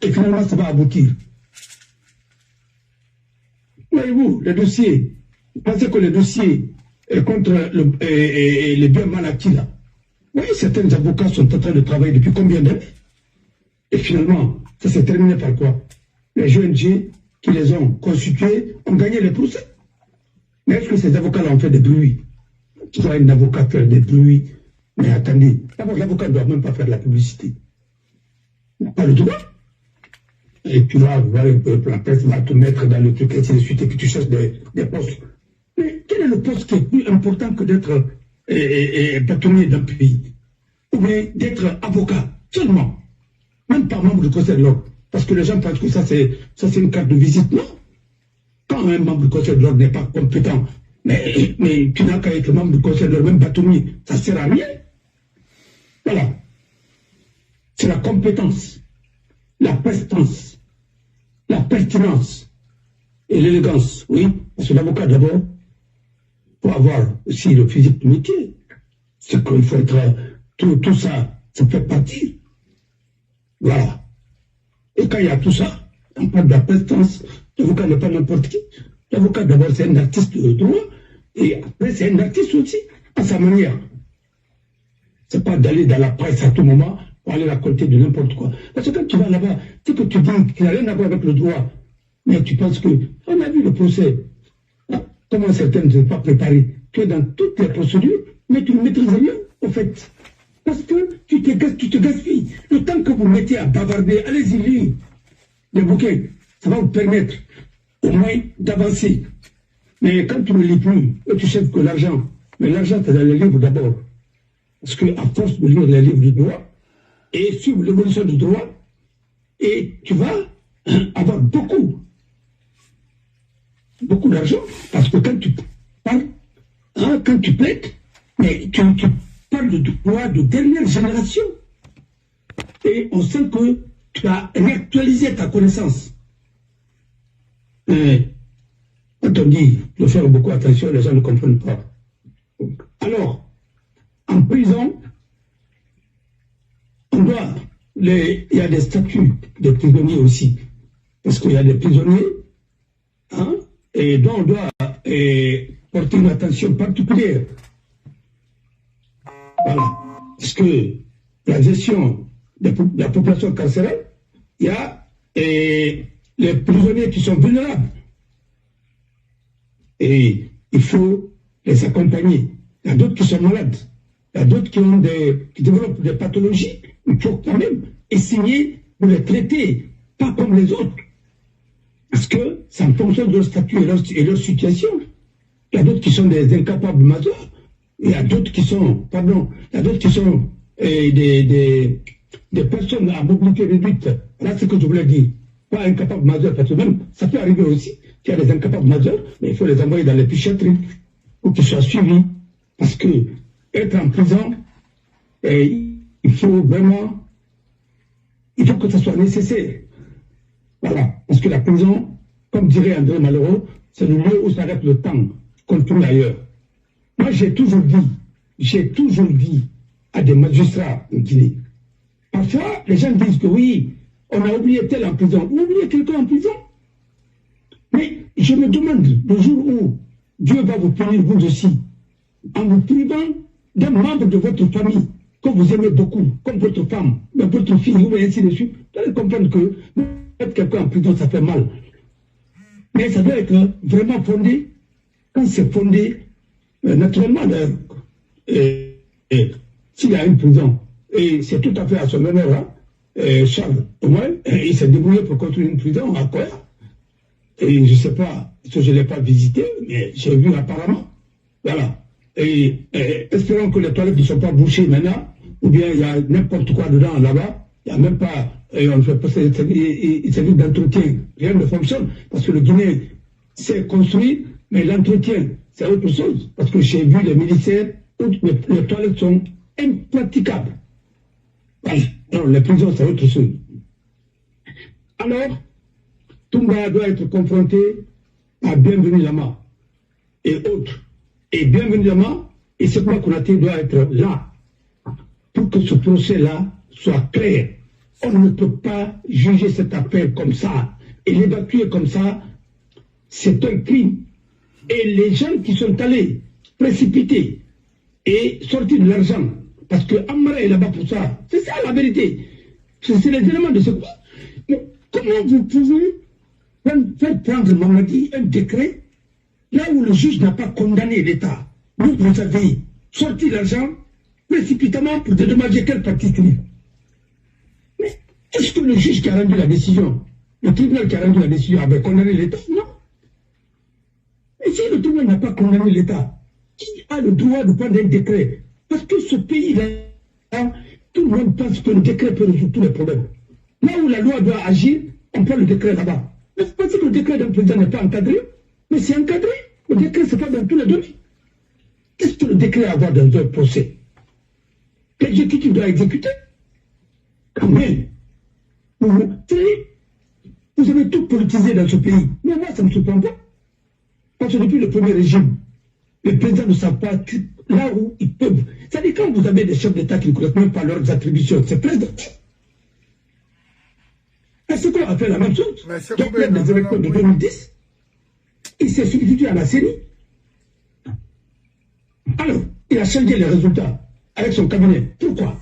et finalement ça va aboutir. Voyez-vous, les dossiers, vous pensez que les dossiers contre les biens mal acquis là, oui, certains avocats sont en train de travailler depuis combien d'années? Et finalement, ça s'est terminé par quoi? Les ONG qui les ont constitués ont gagné les procès. Mais est-ce que ces avocats-là ont fait des bruits? Tu vois un avocat faire des bruits? Mais attendez, d'abord l'avocat ne doit même pas faire de la publicité. Il n'a pas le droit. Et tu vas voir un peu, la presse va te mettre dans le truc, et ainsi de suite, et puis tu cherches des postes. Mais quel est le poste qui est plus important que d'être bâtonnier d'un pays? Ou bien d'être avocat, seulement. Même pas membre du conseil de l'ordre. Parce que les gens pensent que ça c'est une carte de visite. Non. Quand un membre du conseil de l'ordre n'est pas compétent, mais tu n'as qu'à être membre du conseil de l'ordre, même bâtonnier, ça ne sert à rien. Voilà. C'est la compétence, la prestance, la pertinence et l'élégance. Oui, parce que l'avocat d'abord, pour avoir aussi le physique du métier, c'est qu'il faut être... Tout ça, ça fait partie. Voilà. Et quand il y a tout ça, on parle de la prestance, l'avocat n'est pas n'importe qui. L'avocat d'abord c'est un artiste de droit, et après c'est un artiste aussi, à sa manière. C'est pas d'aller dans la presse à tout moment pour aller raconter de n'importe quoi. Parce que quand tu vas là-bas, c'est que tu dis qu'il n'a rien à voir avec le droit, mais tu penses que, on a vu le procès, hein, comment certains ne sont pas préparés, tu es dans toutes les procédures, mais tu ne maîtrises rien, au fait. Parce que tu te gaspilles. Le temps que vous mettez à bavarder, allez-y lire les bouquins. Ça va vous permettre au moins d'avancer. Mais quand tu ne lis plus, et tu sais que l'argent, mais l'argent c'est dans les livres d'abord. Parce qu'à force de lire les livres du droit, et suivre l'évolution du droit, et tu vas avoir beaucoup d'argent. Parce que quand tu parles, hein, quand tu plaides, mais tu parles de droit de dernière génération. Et on sent que tu as réactualisé ta connaissance. Quand on dit de faire beaucoup attention, les gens ne comprennent pas. Alors, en prison, il y a des statuts de prisonniers aussi. Parce qu'il y a des prisonniers, hein, et dont on doit porter une attention particulière. Voilà. Parce que la gestion de la population carcérale, il y a les prisonniers qui sont vulnérables. Et il faut les accompagner. Il y a d'autres qui sont malades. Il y a d'autres qui développent des pathologies. Il faut quand même essayer de les traiter, pas comme les autres. Parce que c'est en fonction de leur statut et leur situation. Il y a d'autres qui sont des incapables majeurs. Il y a d'autres qui sont, des personnes à mobilité réduite. Là, c'est ce que je voulais dire. Pas incapables majeurs, parce que même, ça peut arriver aussi qu'il y a des incapables majeurs, mais il faut les envoyer dans les psychiatries pour qu'ils soient suivis. Parce que être en prison, il faut que ça soit nécessaire. Voilà. Parce que la prison, comme dirait André Malraux, c'est le lieu où s'arrête le temps, qu'on tourne ailleurs. Moi, j'ai toujours dit à des magistrats en Guinée, parfois, les gens disent que oui, on a oublié tel en prison. Vous oubliez quelqu'un en prison? Mais je me demande, le jour où Dieu va vous punir, vous aussi, en vous privant d'un membre de votre famille que vous aimez beaucoup, comme votre femme, votre fille, ou ainsi de suite, vous allez comprendre que mettre quelqu'un en prison, ça fait mal. Mais ça doit être vraiment fondé. Quand c'est fondé, naturellement, s'il y a une prison, et c'est tout à fait à son honneur, hein, Charles, au moins, il s'est débrouillé pour construire une prison à quoi. Et je ne sais pas, parce que je ne l'ai pas visité, mais j'ai vu apparemment. Voilà. Et espérons que les toilettes ne sont pas bouchées maintenant, ou bien il y a n'importe quoi dedans là-bas, il n'y a même pas, on ne fait pas service d'entretien, rien ne fonctionne, parce que le Guinée s'est construit, mais l'entretien, c'est autre chose, parce que j'ai vu les militaires, les toilettes sont impraticables. Voilà. Alors, les prisons, c'est autre chose. Alors, Toumba doit être confronté à Bienvenue Lama et autres. Et Bienvenue Lama et Sékou Konaté doit être là pour que ce procès-là soit clair. On ne peut pas juger cette affaire comme ça et l'évacuer comme ça. C'est un crime. Et les gens qui sont allés précipiter et sortir de l'argent, parce que Amara est là-bas pour ça, c'est ça la vérité. C'est les éléments de ce coup. Mais comment vous pouvez faire prendre Mamadi un décret là où le juge n'a pas condamné l'État? Vous avez sorti l'argent précipitamment pour dédommager quel particulier? Mais est-ce que le juge qui a rendu la décision, le tribunal qui a rendu la décision avait condamné l'État? Non. Et si le tribunal n'a pas condamné l'État, qui a le droit de prendre un décret? Parce que ce pays-là, tout le monde pense que le décret peut résoudre tous les problèmes. Là où la loi doit agir, on prend le décret là-bas. Mais c'est parce que le décret d'un président n'est pas encadré, mais c'est encadré. Le décret, ce n'est pas dans tous les domaines. Qu'est-ce que le décret a à voir dans un procès? L'exécutif doit exécuter. Quand même. Vous avez tout politisé dans ce pays. Mais moi, ça ne me surprend pas. Parce que depuis le premier régime, les présidents ne savent pas là où ils peuvent. C'est-à-dire quand vous avez des chefs d'État qui ne connaissent même pas leurs attributions, c'est président. Est-ce qu'on a fait la même chose? Donc, il y a des élections de 2010, il s'est substitué à la série. Alors, il a changé les résultats avec son cabinet. Pourquoi?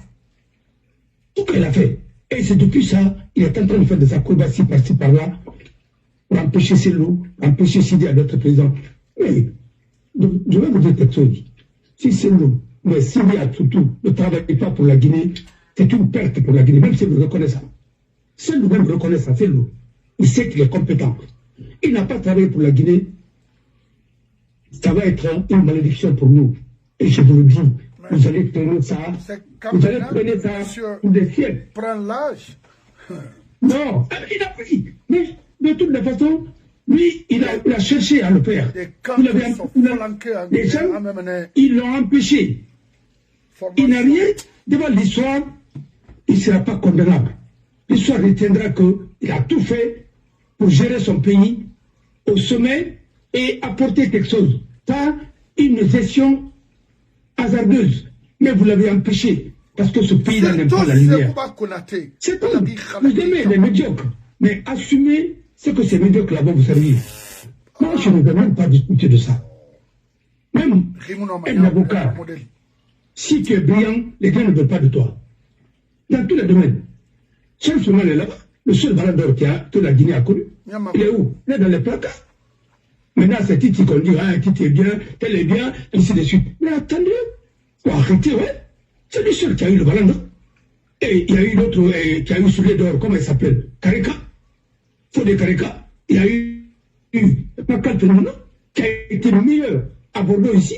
Pourquoi il a fait? Et c'est depuis ça, il est en train de faire des acrobaties par-ci, par-là, pour empêcher Cellou, empêcher Sidi à d'autres présidents. Mais, je vais vous dire quelque chose. Si Cellou, mais Sidi a surtout ne travaille pas pour la Guinée, c'est une perte pour la Guinée, même si vous reconnaissez ça. Cellou même reconnaît ça, Cellou. Il sait qu'il est compétent. Il n'a pas travaillé pour la Guinée. Ça va être une malédiction pour nous. Et je vous le dis, vous allez prendre ça, vous allez prendre ça pour des siècles. Prendre l'âge. Non, il a pris. Mais de toutes les façons, lui, il a cherché à le faire. Les gens, ils l'ont empêché. Il n'a rien devant l'histoire, il ne sera pas condamnable. L'histoire retiendra qu'il a tout fait pour gérer son pays au sommet et apporter quelque chose. Pas une gestion hasardeuse. Mais vous l'avez empêché. Parce que ce pays-là n'aime pas la lumière. C'est tout. Vous aimez les médiocres. Mais assumez ce que ces médiocres là vont vous servir. Moi, je ne vais même pas discuter de ça. Même un avocat, si tu es brillant, les gens ne veulent pas de toi. Dans tous les domaines. Seul Souman est là-bas. Le seul baladeur que la Guinée a connu. Il est où? Il est dans les placards. Maintenant, c'est Titi qu'on dit, hein, Titi est bien, tel est bien, ainsi de suite. Mais attendez, faut arrêter, ouais. C'est lui seul qui a eu le baladeur. Et il y a eu l'autre qui a eu sous les d'or, comment il s'appelle? Kareka. Fodé Kareka. Il y a eu Pakal Phénomène, qui a été le meilleur à Bordeaux ici.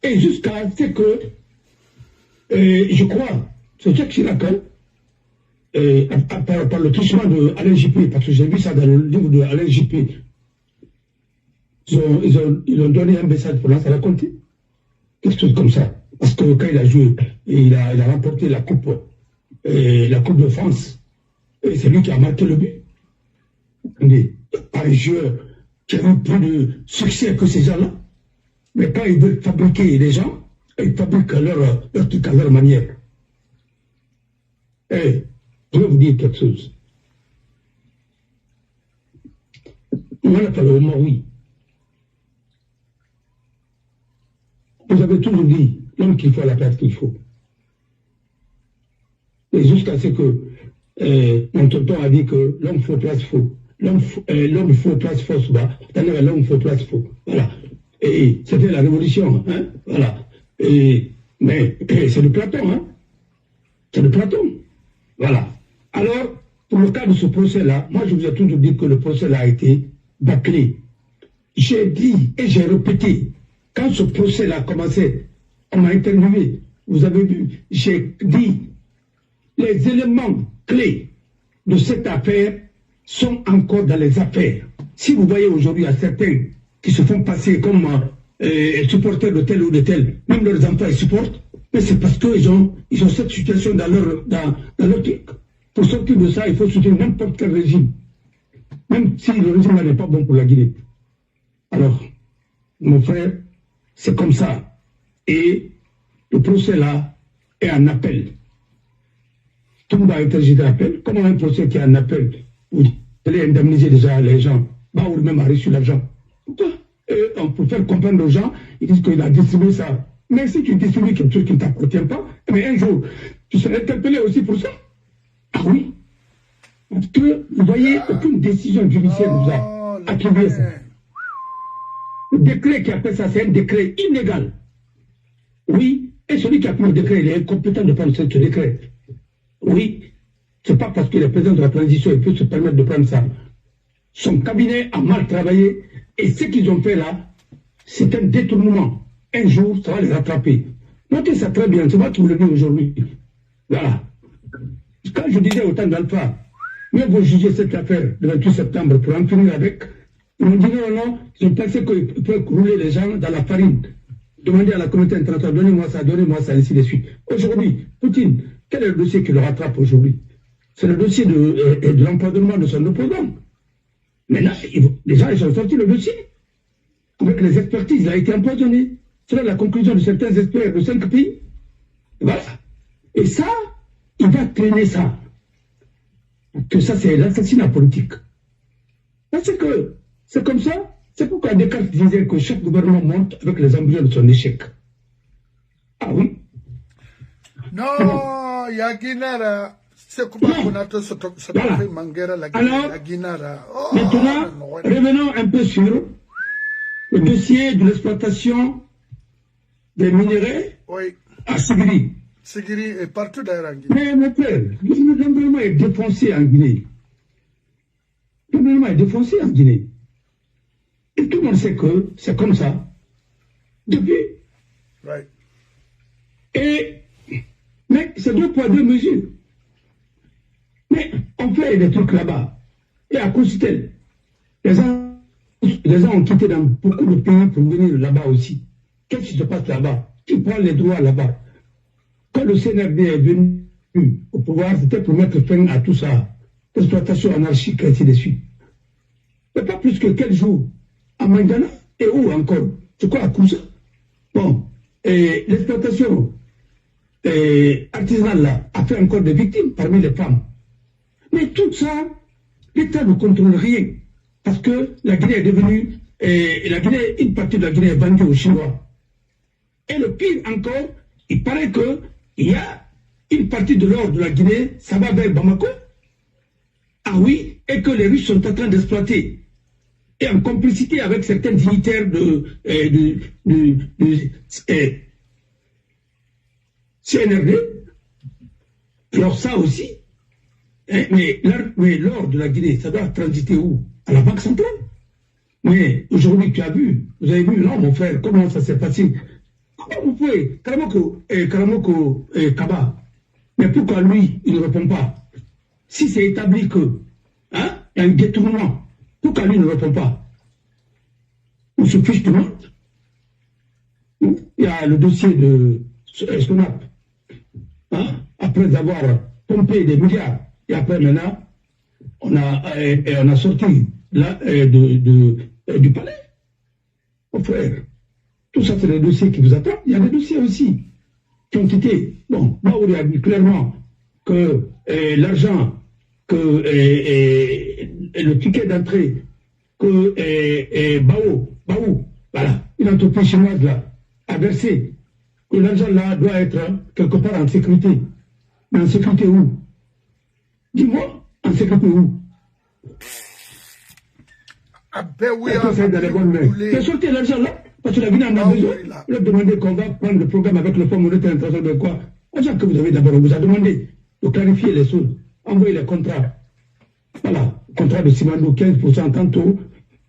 Et jusqu'à ce que, je crois, c'est Jacques Chirac, par le truchement de Alain Juppé, parce que j'ai vu ça dans le livre de Alain Juppé. Ils ont donné un message pour lancer la compter. Quelque chose comme ça. Parce que quand il a joué, il a remporté la coupe de France. Et c'est lui qui a marqué le but. Par les joueurs qui ont plus de succès que ces gens-là. Mais quand ils veulent fabriquer les gens, ils fabriquent leur truc à leur manière. Et je vais vous dire quelque chose. On a parlé au moins, oui. Vous avez toujours dit, l'homme qu'il faut à la place qu'il faut. Et jusqu'à ce que mon tonton a dit que l'homme faut place faux. L'homme faut place fausse bas. L'homme faut place faux. Voilà. Et c'était la révolution. Hein? Voilà. Mais c'est de Platon. Hein? C'est de Platon. Voilà. Alors, pour le cas de ce procès-là, moi je vous ai toujours dit que le procès-là a été bâclé. J'ai dit et j'ai répété, quand ce procès-là a commencé, on m'a interviewé, vous avez vu, j'ai dit, les éléments clés de cette affaire sont encore dans les affaires. Si vous voyez aujourd'hui à certains qui se font passer comme supporters de tel ou de tel, même leurs enfants ils supportent, mais c'est parce qu'ils ont cette situation dans leur truc. Pour sortir de ça, il faut soutenir n'importe quel régime. Même si le régime n'est pas bon pour la Guinée. Alors, mon frère, c'est comme ça. Et le procès là est en appel. Tout le monde a interjeté appel. Comment un procès qui est en appel, vous allez indemniser déjà les gens, ou même a reçu l'argent. Pourquoi on peut faire comprendre aux gens, ils disent qu'il a distribué ça. Mais si tu distribues quelque chose qui ne t'appartient pas, mais un jour, tu seras interpellé aussi pour ça. Ah oui. Parce que, vous voyez, aucune décision judiciaire nous a attribué ça. Le décret qui appelle ça, c'est un décret illégal. Oui, et celui qui a pris le décret, il est incompétent de prendre ce décret. Oui, c'est pas parce qu'il est président de la transition, il peut se permettre de prendre ça. Son cabinet a mal travaillé, et ce qu'ils ont fait là, c'est un détournement. Un jour, ça va les rattraper. Notez ça très bien, c'est moi qui vous le dis aujourd'hui. Voilà. Quand je disais au temps d'Alpha, mieux vaut juger cette affaire le 28 septembre pour en finir avec, ils m'ont dit non, ils ont pensé qu'ils peuvent rouler les gens dans la farine. Demandez à la communauté internationale, donnez-moi ça, ainsi de suite. Aujourd'hui, Poutine, quel est le dossier qui le rattrape aujourd'hui? C'est le dossier de l'empoisonnement de son opposant. Maintenant, les gens, ils ont sorti le dossier. Avec les expertises, il a été empoisonné. C'est la conclusion de certains experts de 5 pays. Voilà. Et ça, il va traîner ça. Que ça, c'est l'assassinat politique. Parce que c'est comme ça. C'est pourquoi Descartes disait que chaque gouvernement monte avec les embryons de son échec. Ah oui. Non, il y a Guinara. C'est comment on a tout ce fait Manguera, la Guinara. Oh, maintenant, revenons un peu sur le dossier de l'exploitation des minerais à Sigiri. Sigiri est partout d'ailleurs en Guinée. Mais mon frère, l'environnement est défoncé en Guinée. L'environnement est défoncé en Guinée. Et tout le monde sait que c'est comme ça. Depuis. Right. Mais c'est 2 poids 2 mesures. Mais on fait des trucs là-bas. Et à Coustel, les gens ont quitté dans beaucoup de pays pour venir là-bas aussi. Qu'est-ce qui se passe là-bas? Qui prend les droits là-bas? Quand le CNRD est venu au pouvoir, c'était pour mettre fin à tout ça. Exploitation anarchique, ainsi de suite. Mais pas plus que quelques jours. À Mangana, et où encore? C'est quoi à Kousa? Bon, et l'exploitation artisanale là a fait encore des victimes parmi les femmes. Mais tout ça, l'État ne contrôle rien. Parce que la Guinée est devenue, une partie de la Guinée est vendue aux Chinois. Et le pire encore, il paraît qu'il y a une partie de l'or de la Guinée, ça va vers Bamako. Ah oui, et que les Russes sont en train d'exploiter. Et en complicité avec certains dignitaires de CNRD. Alors ça aussi, mais l'or de la Guinée, ça doit transiter où? À la Banque centrale. Mais aujourd'hui, tu as vu, vous avez vu, non mon frère, comment ça s'est passé? Comment vous pouvez, Karamoko Kaba, mais pourquoi lui, il ne répond pas? Si c'est établi que, il y a un détournement, pourquoi lui ne répond pas? On se fiche du monde. Il y a le dossier de SONAP. Après avoir pompé des milliards, et après maintenant, on a sorti là, du palais. Mon frère, tout ça c'est des dossiers qui vous attendent. Il y a des dossiers aussi qui ont été, bon, là où il a dit clairement que l'argent, que le ticket d'entrée que Bao, voilà, une entreprise chinoise là, a versé, que l'argent là doit être quelque part en sécurité. Mais en sécurité où? Dis-moi, en sécurité où? Ah ben oui, fais sortir l'argent là, parce que la Guinée en a besoin. Il a demandé qu'on va prendre le programme avec le Fonds monétaire international de quoi? L'argent que vous avez d'abord, on vous a demandé de clarifier les choses, envoyer les contrats. Voilà, contrat de Simandou, 15% tantôt,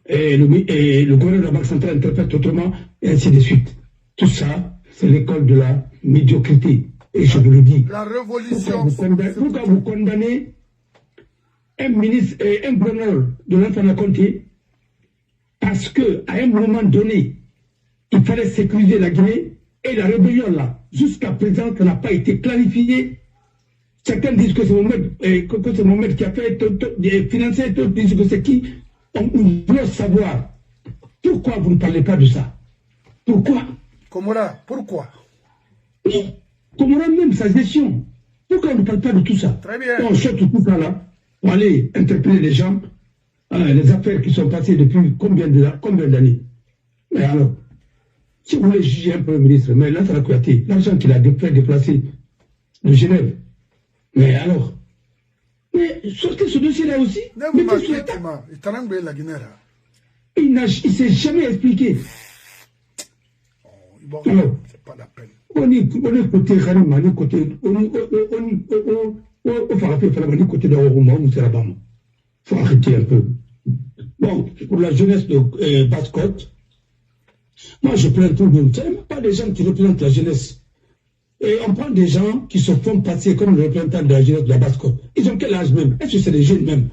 et le gouverneur de la Banque centrale interprète autrement, et ainsi de suite. Tout ça, c'est l'école de la médiocrité. Et je vous le dis. La révolution. Pourquoi vous condamnez un ministre et un gouverneur de l'Infana Conté? Parce qu'à un moment donné, il fallait sécuriser la Guinée, et la rébellion là, jusqu'à présent, ça n'a pas été clarifié. Certains disent que c'est Mohamed qui a fait financer, d'autres disent que c'est qui. On veut savoir pourquoi vous ne parlez pas de ça. Pourquoi? Comora, pourquoi? Comora même sa gestion. Pourquoi on ne parle pas de tout ça? Très bien. On sorte tout ça là, pour aller interpeller les gens, les affaires qui sont passées depuis combien d'années. Mais alors, si vous voulez juger un peu le ministre, mais là, ça a coûté l'argent qu'il a fait déplacer de Genève. Mais alors, mais sortez ce dossier-là aussi. Il ne s'est jamais expliqué. Bon, c'est pas la peine. On est côté Kharim, on est côté de Oroma, il faut arrêter un peu. Bon, pour la jeunesse de Basse-Côte, moi je plains tout le monde. Ce n'est même pas des gens qui représentent la jeunesse. Et on prend des gens qui se font passer comme le représentant de la jeunesse de la Basse-Côte. Ils ont quel âge même? Est-ce que c'est des jeunes même?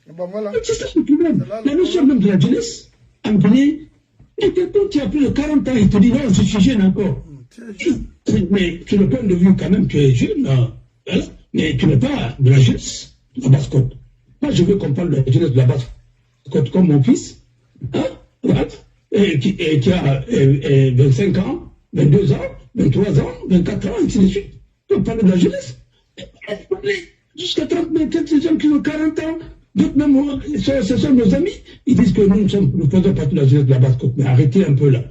Ben voilà. C'est ça le problème. La notion même de la jeunesse, en Guinée, et quelqu'un qui a plus de 40 ans, il te dit non, je suis jeune encore. Mais sur le point de vue, quand même, tu es jeune, hein, mais tu n'es pas de la jeunesse de la Basse-Côte. Moi, je veux qu'on parle de la jeunesse de la Basse-Côte comme mon fils, hein, qui a 25 ans, 22 ans, 23 ans, 24 ans, ainsi de suite. On parle de la jeunesse. Jusqu'à 30, mais quelques gens qui ont 40 ans, d'autres même, ce sont nos amis, ils disent que nous faisons partie de la jeunesse de la Basse-Côte. Mais arrêtez un peu là.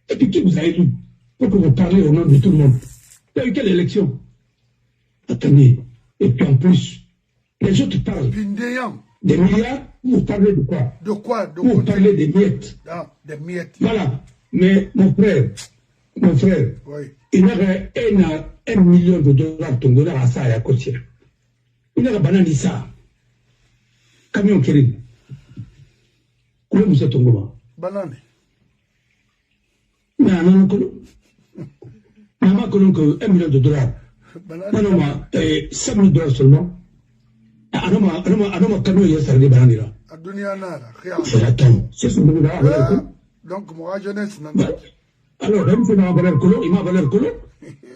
Et puis qui vous a élu pour que vous parlez au nom de tout le monde? Il y a eu quelle élection? Attendez. Et puis en plus, les autres parlent des milliards, vous parlez de quoi? De quoi? Vous parlez des miettes. Ah, des miettes. Voilà. Mais mon frère, oui. Il y a $1 million tongolais à ça et à côté. Il y a banani ça. Camion Kérin. Comment vous êtes tongoma? Banane. Mais à non, que $1 million. Non, 5 000 dollars seulement. Anoma, camion, il y a ça, des bananes là. À Dunia Nara. C'est ce moment-là. Donc, moi, jeunesse, non. Alors, même si on a valeur colo, il m'a valeur colo.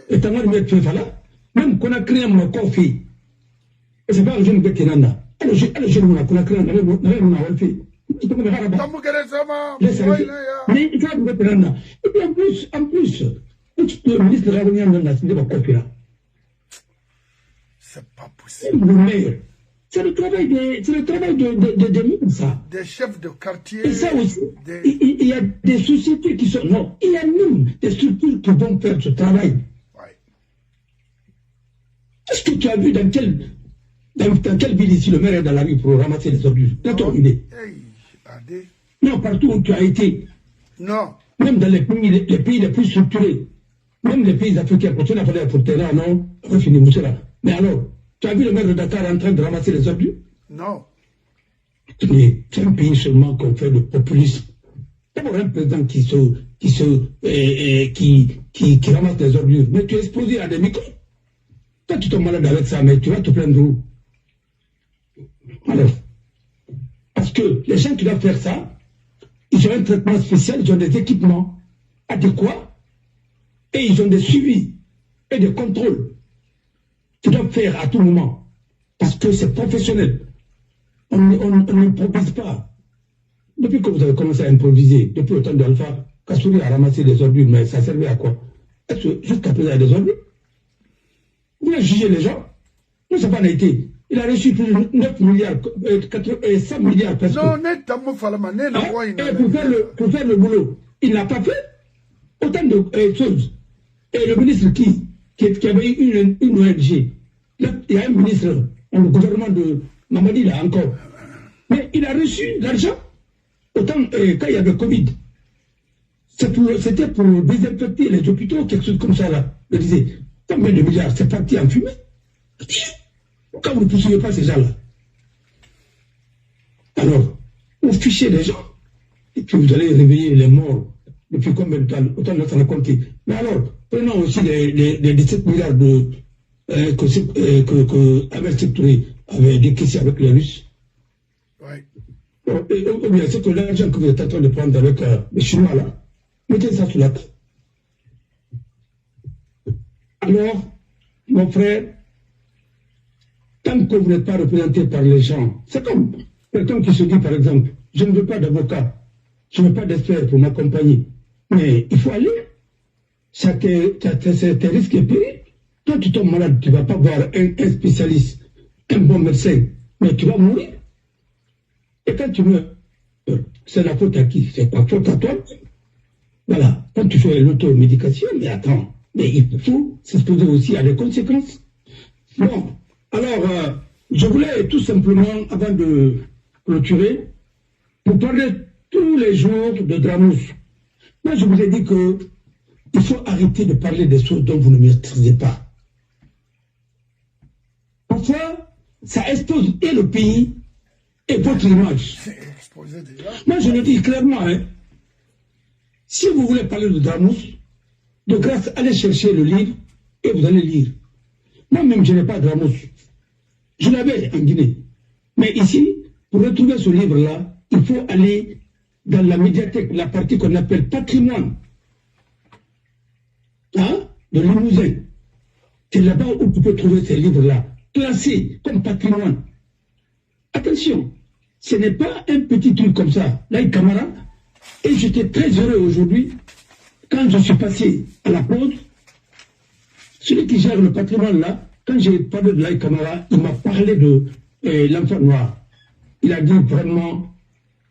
Et tant que je fais là, même qu'on a créé mon coffee. Et c'est pas le jeune qui est là. Alors, je qu'on a créé, on a fait. Mais il faut que là. Et puis en plus, le ministre de l'avenir de la cité va coffee là. C'est pas possible. Le meilleur. C'est le travail de ça. Des chefs de quartier. Et ça aussi, il y a des sociétés qui sont... Non, il y a même des structures qui vont faire ce travail. Ouais. Est-ce que tu as vu dans quelle ville ici le maire est dans la rue pour ramasser les ordures? Là, tu as une idée. Non, partout où tu as été. Non. Même dans les pays les plus structurés. Même les pays africains, quand tu n'as pas l'air pour terrain, non, on finit là. Mais alors, tu as vu le maire de Dakar en train de ramasser les ordures? Non. Mais c'est un pays seulement qu'on fait le populisme. D'abord un président qui ramasse les ordures. Mais tu es exposé à des micros. Toi, tu tombes malade avec ça, mais tu vas te plaindre où? Alors, parce que les gens qui doivent faire ça, ils ont un traitement spécial, ils ont des équipements adéquats, et ils ont des suivis et des contrôles. Tu dois faire à tout moment, parce que c'est professionnel. On n'improvise pas. Depuis que vous avez commencé à improviser, depuis le temps d'Alpha, Kassouri a ramassé des ordures, mais ça servait à quoi? Est-ce que jusqu'à présent il y a des ordures? Vous voulez juger les gens? Nous, ça n'a pas été. il a reçu plus de 9 milliards, 100 milliards presque. Non, pour faire le boulot. Il n'a pas fait autant de choses. Et le ministre qui avait une ONG, il y a un ministre dans le gouvernement de Mamadi là encore. Mais il a reçu l'argent autant quand il y avait Covid. C'était pour désinfecter les hôpitaux, quelque chose comme ça là. Je disais, combien de milliards, c'est parti en fumée. Pourquoi vous ne poursuivez pas ces gens-là? Alors, vous fichez les gens, et puis vous allez réveiller les morts. Depuis combien de temps? Autant de temps à compter. Mais alors, prenons aussi les 17 milliards que Ahmed Touré avait décaissé avec les Russes. Ouais. Ou bien c'est que l'argent que vous êtes en train de prendre avec les Chinois là, mettez ça sur la table. Alors, mon frère, tant que vous n'êtes pas représenté par les gens, c'est comme quelqu'un qui se dit par exemple, je ne veux pas d'avocat, je ne veux pas d'expert pour m'accompagner, mais il faut aller. C'est tes risques et périls. Toi, tu tombes malade, tu ne vas pas voir un spécialiste, un bon médecin, mais tu vas mourir. Et quand tu meurs, c'est la faute à qui? C'est pas faute à toi. Voilà. Quand tu fais l'automédication, mais attends, mais il faut s'exposer aussi à des conséquences. Bon, alors, je voulais tout simplement, avant de clôturer, vous parler tous les jours de Dramous. Moi, je vous ai dit que il faut arrêter de parler des choses dont vous ne maîtrisez pas. Parfois, ça expose et le pays et votre image. Moi, je le dis clairement, hein, si vous voulez parler de Dramous, de grâce, allez chercher le livre et vous allez lire. Moi-même, je n'ai pas Dramous. Je l'avais en Guinée. Mais ici, pour retrouver ce livre-là, il faut aller dans la médiathèque, la partie qu'on appelle patrimoine. Hein, de Limousin. C'est là-bas où tu peux trouver ces livres-là, classés comme patrimoine. Attention, ce n'est pas un petit truc comme ça. Là, Camara, et j'étais très heureux aujourd'hui, quand je suis passé à la pause, celui qui gère le patrimoine là, quand j'ai parlé de Laïc Camara, il m'a parlé de l'enfant noir. Il a dit vraiment,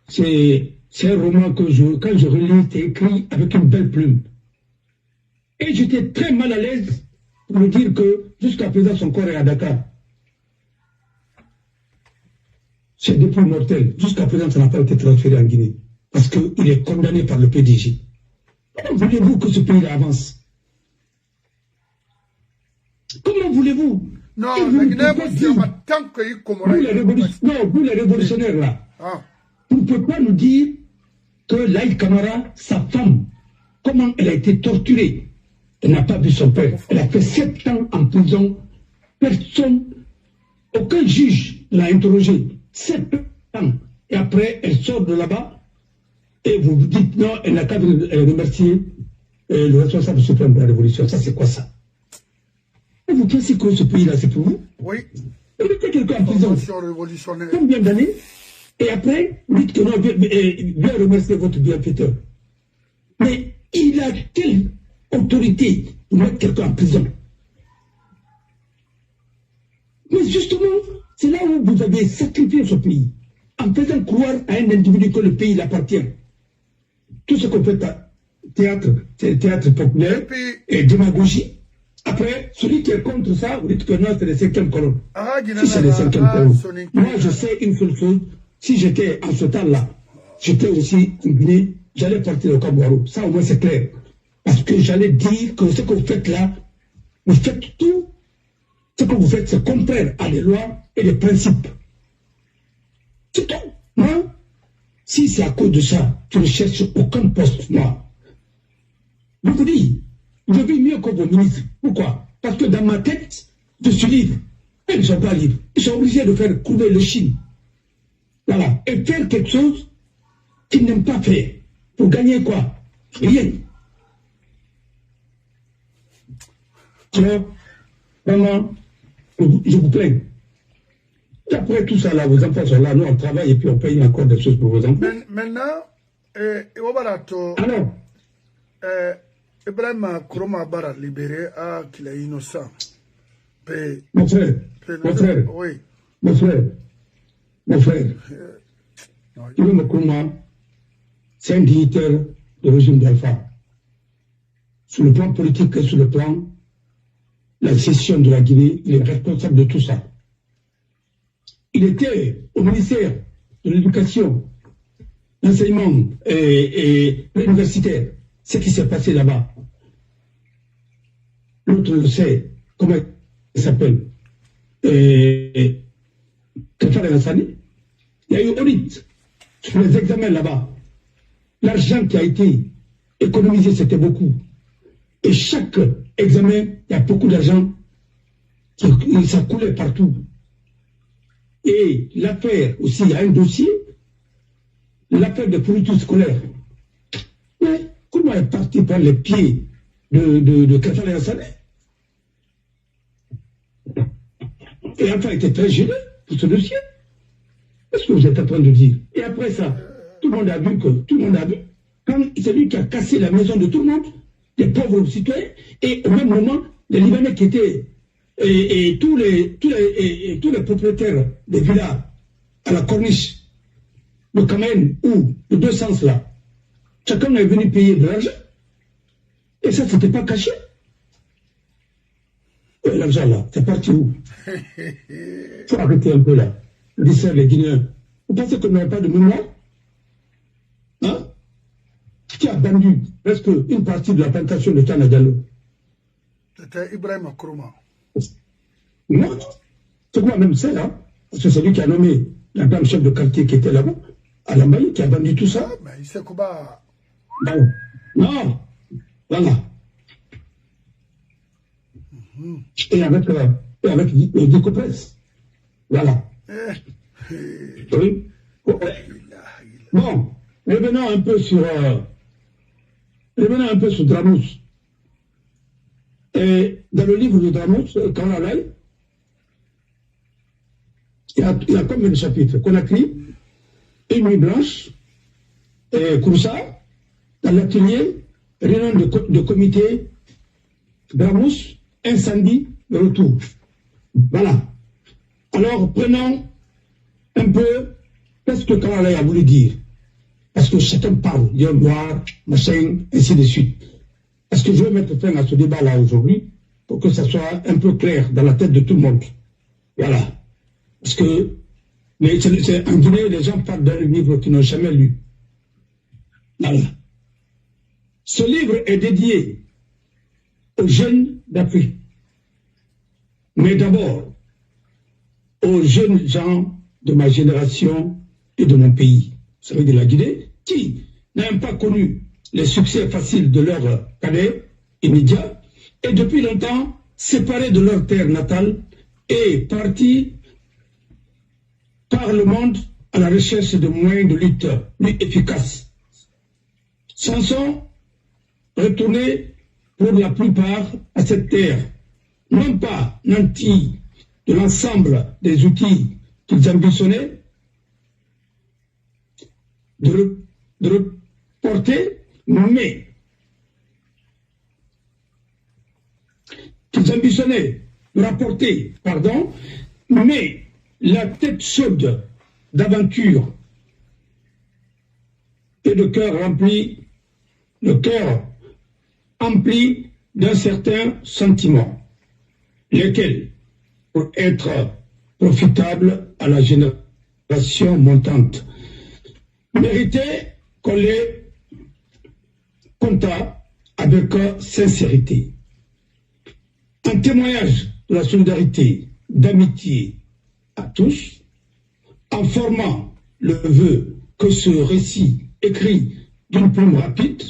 c'est un roman que quand je relis, c'est écrit avec une belle plume. Et j'étais très mal à l'aise pour lui dire que jusqu'à présent son corps est à Dakar. C'est depuis mortel. Jusqu'à présent, ça n'a pas été transféré en Guinée. Parce qu'il est condamné par le PDG. Comment voulez-vous que ce pays avance? Comment voulez-vous? Non, mais tant que vous les révolutionnaires là, vous ne pouvez pas nous dire que Laïc Camara, sa femme, comment elle a été torturée. Elle n'a pas vu son père. Elle a fait 7 ans en prison. Personne, aucun juge l'a interrogée. 7 ans. Et après, elle sort de là-bas. Et vous vous dites, non, elle n'a qu'à remercier le responsable suprême de la révolution. Ça, c'est quoi ça? Et vous pensez que ce pays-là, c'est pour vous? Oui. Vous mettez quelqu'un en prison. Combien d'années? Et après, vous dites que non, bien remercier votre bienfaiteur. Mais il a quelle autorité pour mettre quelqu'un en prison? Mais justement, c'est là où vous avez sacrifié ce pays, en faisant croire à un individu que le pays l'appartient. Tout ce qu'on fait théâtre, c'est théâtre populaire et démagogie. Après, celui qui est contre ça, vous dites que non, c'est les 5e colonnes. Si c'est les 5e colonnes, moi je sais une seule chose, si j'étais en ce temps-là, j'étais aussi en Guinée, j'allais partir au Cameroun. Ça au moins c'est clair. Parce que j'allais dire que ce que vous faites là, vous faites tout. Ce que vous faites, c'est contraire à les lois et les principes. C'est tout. Moi, si c'est à cause de ça, je ne cherche aucun poste, moi. Je vous dis, je vis mieux que vos ministres. Pourquoi? Parce que dans ma tête, je suis libre. Ils ne sont pas libres. Ils sont obligés de faire couler le Chine. Voilà. Et faire quelque chose qu'ils n'aiment pas faire. Pour gagner quoi? Rien. Alors, vraiment, je vous plains. Et après tout ça, là, vos enfants sont là, nous on travaille et puis on paye encore des choses pour vos enfants. Maintenant, alors, Ibrahim Kuroma Bara libéré qu'il est innocent. Mon frère, oui. mon frère, Ibrahim Nkrumah, c'est un dignitaire du régime d'Alpha. Sur le plan politique et sur le plan la cession de la Guinée, il est responsable de tout ça. Il était au ministère de l'Éducation, l'enseignement et universitaire. Ce qui s'est passé là-bas. L'autre le sait, comment il s'appelle Kefal El-Hassani. Il y a eu audit sur les examens là-bas. L'argent qui a été économisé, c'était beaucoup. Et chaque examen, il y a beaucoup d'argent, ça coulait partout. Et l'affaire aussi, il y a un dossier, l'affaire de pourriture scolaire. Mais comment est parti par les pieds de Kefal El-Hassani? Et enfin, il était très gêné pour ce dossier. Qu'est-ce que vous êtes en train de dire? Et après ça, tout le monde a vu quand c'est lui qui a cassé la maison de tout le monde, des pauvres citoyens, et au même moment, les Libanais qui étaient, et tous les propriétaires des villas à la corniche, le Kamen ou le deux sens là, chacun est venu payer de l'argent, et ça, c'était pas caché. L'argent là, c'est parti où? Il faut arrêter un peu là. Disait les Guinéens. Vous pensez qu'on n'a pas de mémoire? Hein? Qui a vendu presque une partie de la plantation de Tanadalo? C'était Ibrahim Nkrumah. Non, c'est moi-même c'est là. Parce que c'est lui qui a nommé la dame chef de quartier qui était là-bas, à la Maille, qui a vendu tout ça. Mais il sait comment. Non, voilà. Et avec le découpage. Voilà. Oui. Bon, revenons un peu sur Dramous. Et dans le livre de Dramous, Kalalai, il y a combien de chapitres? Conakry, Une nuit blanche, Kouroussa, dans l'atelier, réunion de comité, Dramous, incendie, de retour. Voilà. Alors, prenons un peu qu'est-ce que Kalalai a voulu dire. Parce que chacun parle, il y a noir, machin, ainsi de suite. Est-ce que je vais mettre fin à ce débat-là aujourd'hui pour que ça soit un peu clair dans la tête de tout le monde? Voilà. Parce que en Guinée, les gens parlent d'un livre qu'ils n'ont jamais lu. Voilà. Ce livre est dédié aux jeunes d'Afrique. Mais d'abord, aux jeunes gens de ma génération et de mon pays, vous savez, de la Guinée, qui n'ont pas connu les succès faciles de leur cadets immédiats et depuis longtemps séparés de leur terre natale et partis par le monde à la recherche de moyens de lutte plus efficaces. S'en sont retournés pour la plupart à cette terre, non pas nantis de l'ensemble des outils qu'ils ambitionnaient de reporter, mais qu'ils ambitionnaient de rapporter, mais la tête chaude d'aventure et le cœur empli d'un certain sentiment, lesquels, pour être profitables à la génération montante, méritaient qu'on les comptât avec sincérité. Un témoignage de la solidarité, d'amitié à tous, en formant le vœu que ce récit écrit d'une plume rapide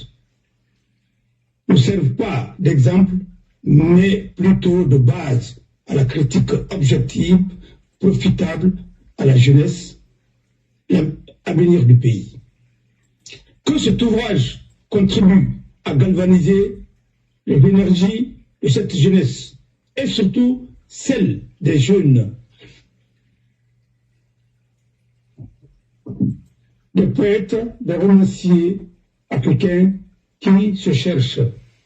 ne serve pas d'exemple, mais plutôt de base à la critique objective, profitable à la jeunesse et à l'avenir du pays. Que cet ouvrage contribue à galvaniser les énergies de cette jeunesse et surtout celle des jeunes, des poètes, des romanciers africains qui se cherchent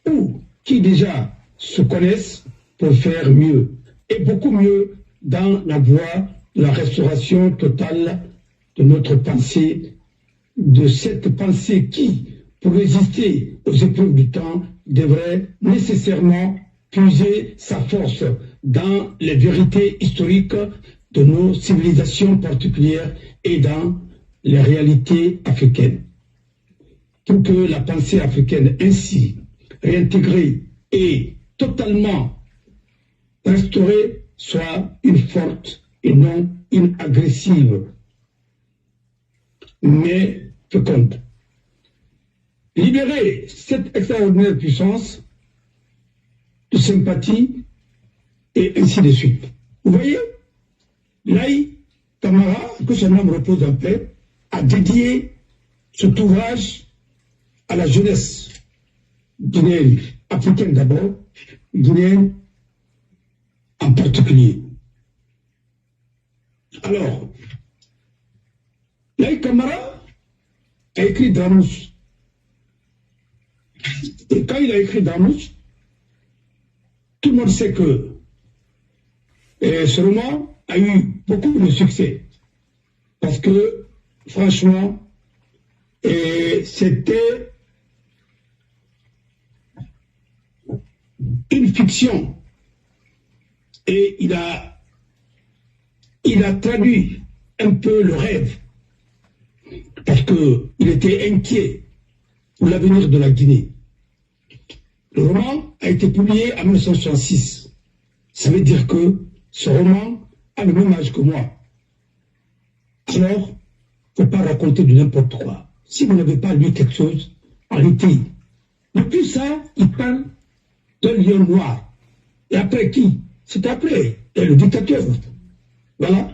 ou qui déjà se connaissent pour faire mieux et beaucoup mieux dans la voie de la restauration totale de notre pensée, de cette pensée qui, pour résister aux épreuves du temps, devrait nécessairement puiser sa force dans les vérités historiques de nos civilisations particulières et dans les réalités africaines. Pour que la pensée africaine ainsi réintégrée et totalement restaurée soit une forte et non une agressive, mais féconde. Libérer cette extraordinaire puissance de sympathie et ainsi de suite. Vous voyez, Laye Camara, que son nom repose en paix, a dédié cet ouvrage à la jeunesse guinéenne, africaine d'abord, guinéenne en particulier. Alors, Laye Camara a écrit Dramous. Et quand il a écrit Dramous, tout le monde sait que ce roman a eu beaucoup de succès. Parce que, franchement, c'était une fiction. Et il a traduit un peu le rêve. Parce qu'il était inquiet pour l'avenir de la Guinée. Le roman a été publié en 1966. Ça veut dire que ce roman a le même âge que moi. Alors, il ne faut pas raconter de n'importe quoi. Si vous n'avez pas lu quelque chose, arrêtez. Depuis ça, il parle d'un lion noir. Et après qui? C'est après le dictateur. Voilà.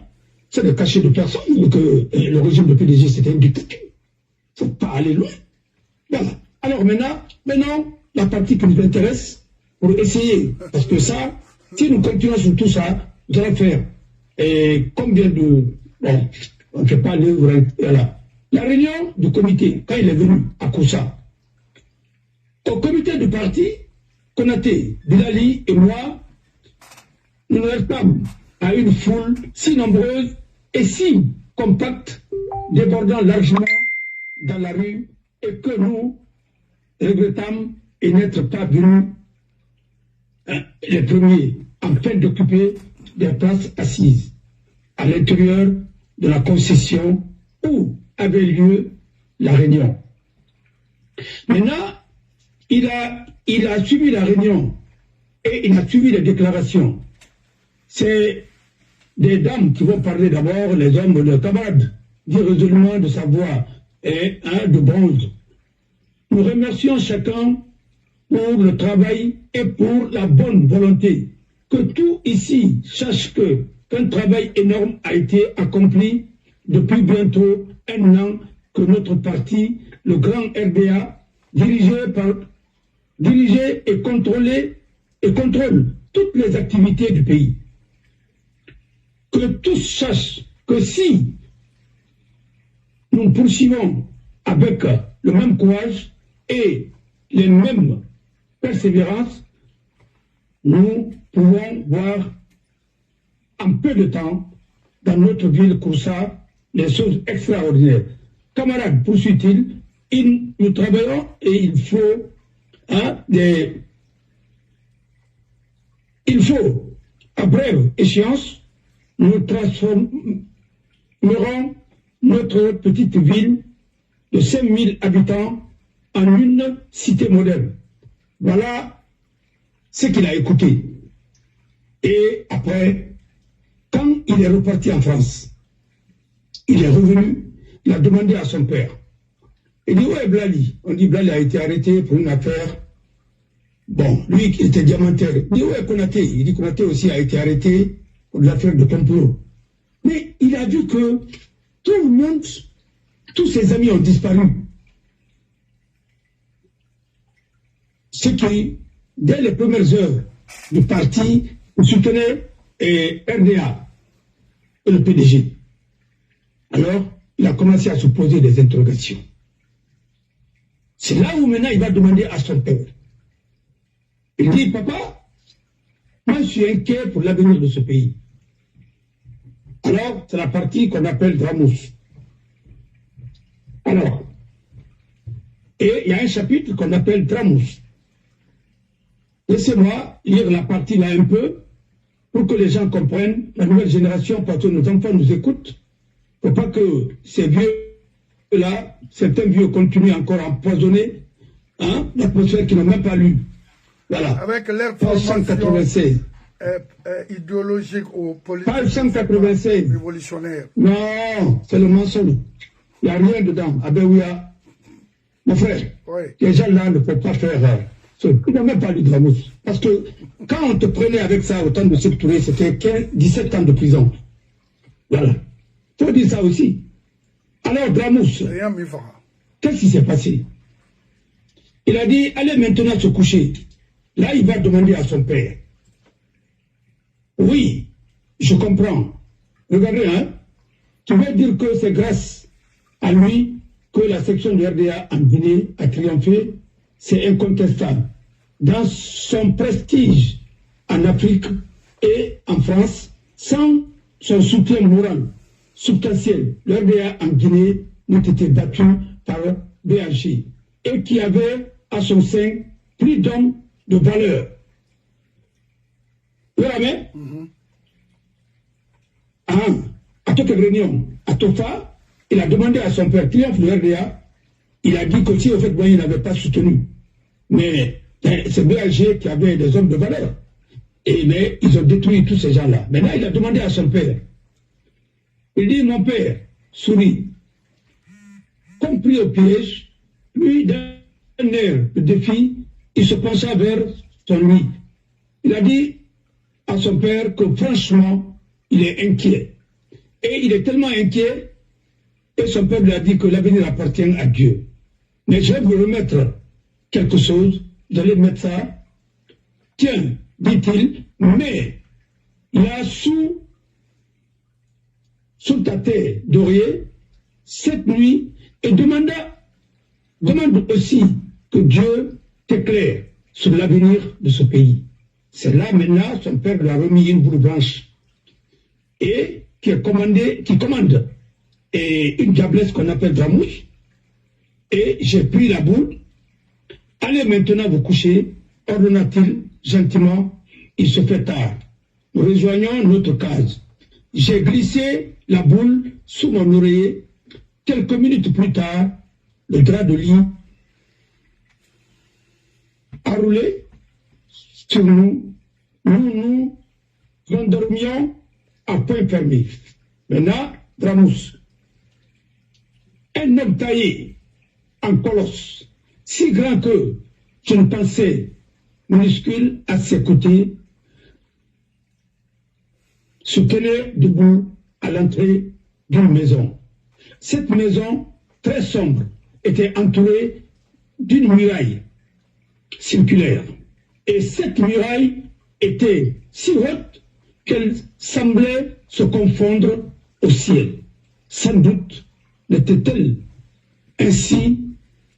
C'est de cacher de personne que le régime de PDG, c'était une dictature. Il ne faut pas aller loin. Voilà. Alors maintenant, la partie qui nous intéresse, pour essayer, parce que ça, si nous continuons sur tout ça, nous allons faire combien de... Bon, on ne fait pas aller... Voilà. La réunion du comité, quand il est venu à Koussa, au comité du parti, Konaté, Bilali et moi, nous ne restons à une foule si nombreuse et si compacte, débordant largement dans la rue, et que nous regrettons et n'être pas venus les premiers en peine d'occuper des places assises à l'intérieur de la concession où avait lieu la réunion. Maintenant, il a suivi la réunion et il a suivi les déclarations. C'est des dames qui vont parler d'abord, les hommes de camarades, dire résolument de sa voix et de bronze. Nous remercions chacun pour le travail et pour la bonne volonté. Que tout ici sache qu'un travail énorme a été accompli depuis bientôt un an que notre parti, le Grand RDA, dirigé et contrôle toutes les activités du pays. Que tous sachent que si nous poursuivons avec le même courage et les mêmes persévérances, nous pouvons voir en peu de temps dans notre ville Koussa des choses extraordinaires. Camarades, poursuit-il, nous travaillons et il faut à brève échéance, nous transformerons notre petite ville de 5000 habitants en une cité moderne. Voilà ce qu'il a écouté. Et après, quand il est reparti en France, il est revenu, il a demandé à son père. Il dit, ouais, Blali. On dit, Blali a été arrêté pour une affaire. Bon, lui, il était diamantaire. Il dit, ouais, Konaté. Il dit, Konaté aussi a été arrêté pour l'affaire de complot. Mais il a vu que tout le monde, tous ses amis ont disparu. Ce qui, dès les premières heures du parti, soutenait RDA et le PDG. Alors, il a commencé à se poser des interrogations. C'est là où maintenant il va demander à son père. Il dit, papa, moi je suis inquiet pour l'avenir de ce pays. Alors, c'est la partie qu'on appelle Dramous. Alors, et il y a un chapitre qu'on appelle Dramous. Laissez-moi lire la partie là un peu pour que les gens comprennent, la nouvelle génération, parce que nos enfants nous écoutent. Il ne faut pas que ces vieux-là, certains vieux continuent encore à empoisonner l'atmosphère qui n'ont même pas lu. Voilà. Avec leur page 196. Idéologique ou politique. Page 196. Révolutionnaire. Non, c'est le mensonge. Il n'y a rien dedans. Ah ben oui, mon frère, oui. Les gens là ne peuvent pas faire... ils n'ont même pas lu Dramous. Parce que quand on te prenait avec ça au temps de Sékou Touré, c'était 17 ans de prison. Voilà. Il faut dire ça aussi. Alors Dramous, qu'est-ce qui s'est passé? Il a dit, allez maintenant se coucher. Là, il va demander à son père. Oui, je comprends. Regardez, tu veux dire que c'est grâce à lui que la section de RDA en Guinée a triomphé? C'est incontestable. Dans son prestige en Afrique et en France, sans son soutien moral substantiel, le RDA en Guinée n'eût été battu par BHI et qui avait à son sein plus d'hommes de valeur. Vous voyez? À toute réunion, à Tofa, il a demandé à son père, triomphe du RDA, il a dit que si au fait, il n'avait pas soutenu. Mais c'est BHG qui avait des hommes de valeur. Mais ils ont détruit tous ces gens-là. Maintenant, il a demandé à son père. Il dit, mon père, souris, compris au piège, lui, d'un air de défi, il se pencha vers son lit. Il a dit à son père que franchement, il est inquiet. Et il est tellement inquiet, et son père lui a dit que l'avenir appartient à Dieu. Mais je vais vous remettre quelque chose, vous allez mettre ça. Tiens, dit-il, mais il y a sous ta tête d'oreiller, cette nuit, et demande aussi que Dieu t'éclaire sur l'avenir de ce pays. C'est là maintenant, son père lui a remis une boule blanche et qui commande et une diablesse qu'on appelle Dramous. Et j'ai pris la boule. Allez maintenant vous coucher, ordonna-t-il gentiment. Il se fait tard. Nous rejoignons notre case. J'ai glissé la boule sous mon oreiller. Quelques minutes plus tard, le drap de lit a roulé sur nous. Nous endormions à point fermé. Maintenant, Dramous, un homme taillé en colosse, si grand que je ne pensais minuscule à ses côtés, se tenait debout à l'entrée d'une maison. Cette maison, très sombre, était entourée d'une muraille circulaire. Et cette muraille était si haute qu'elle semblait se confondre au ciel. Sans doute n'était-elle ainsi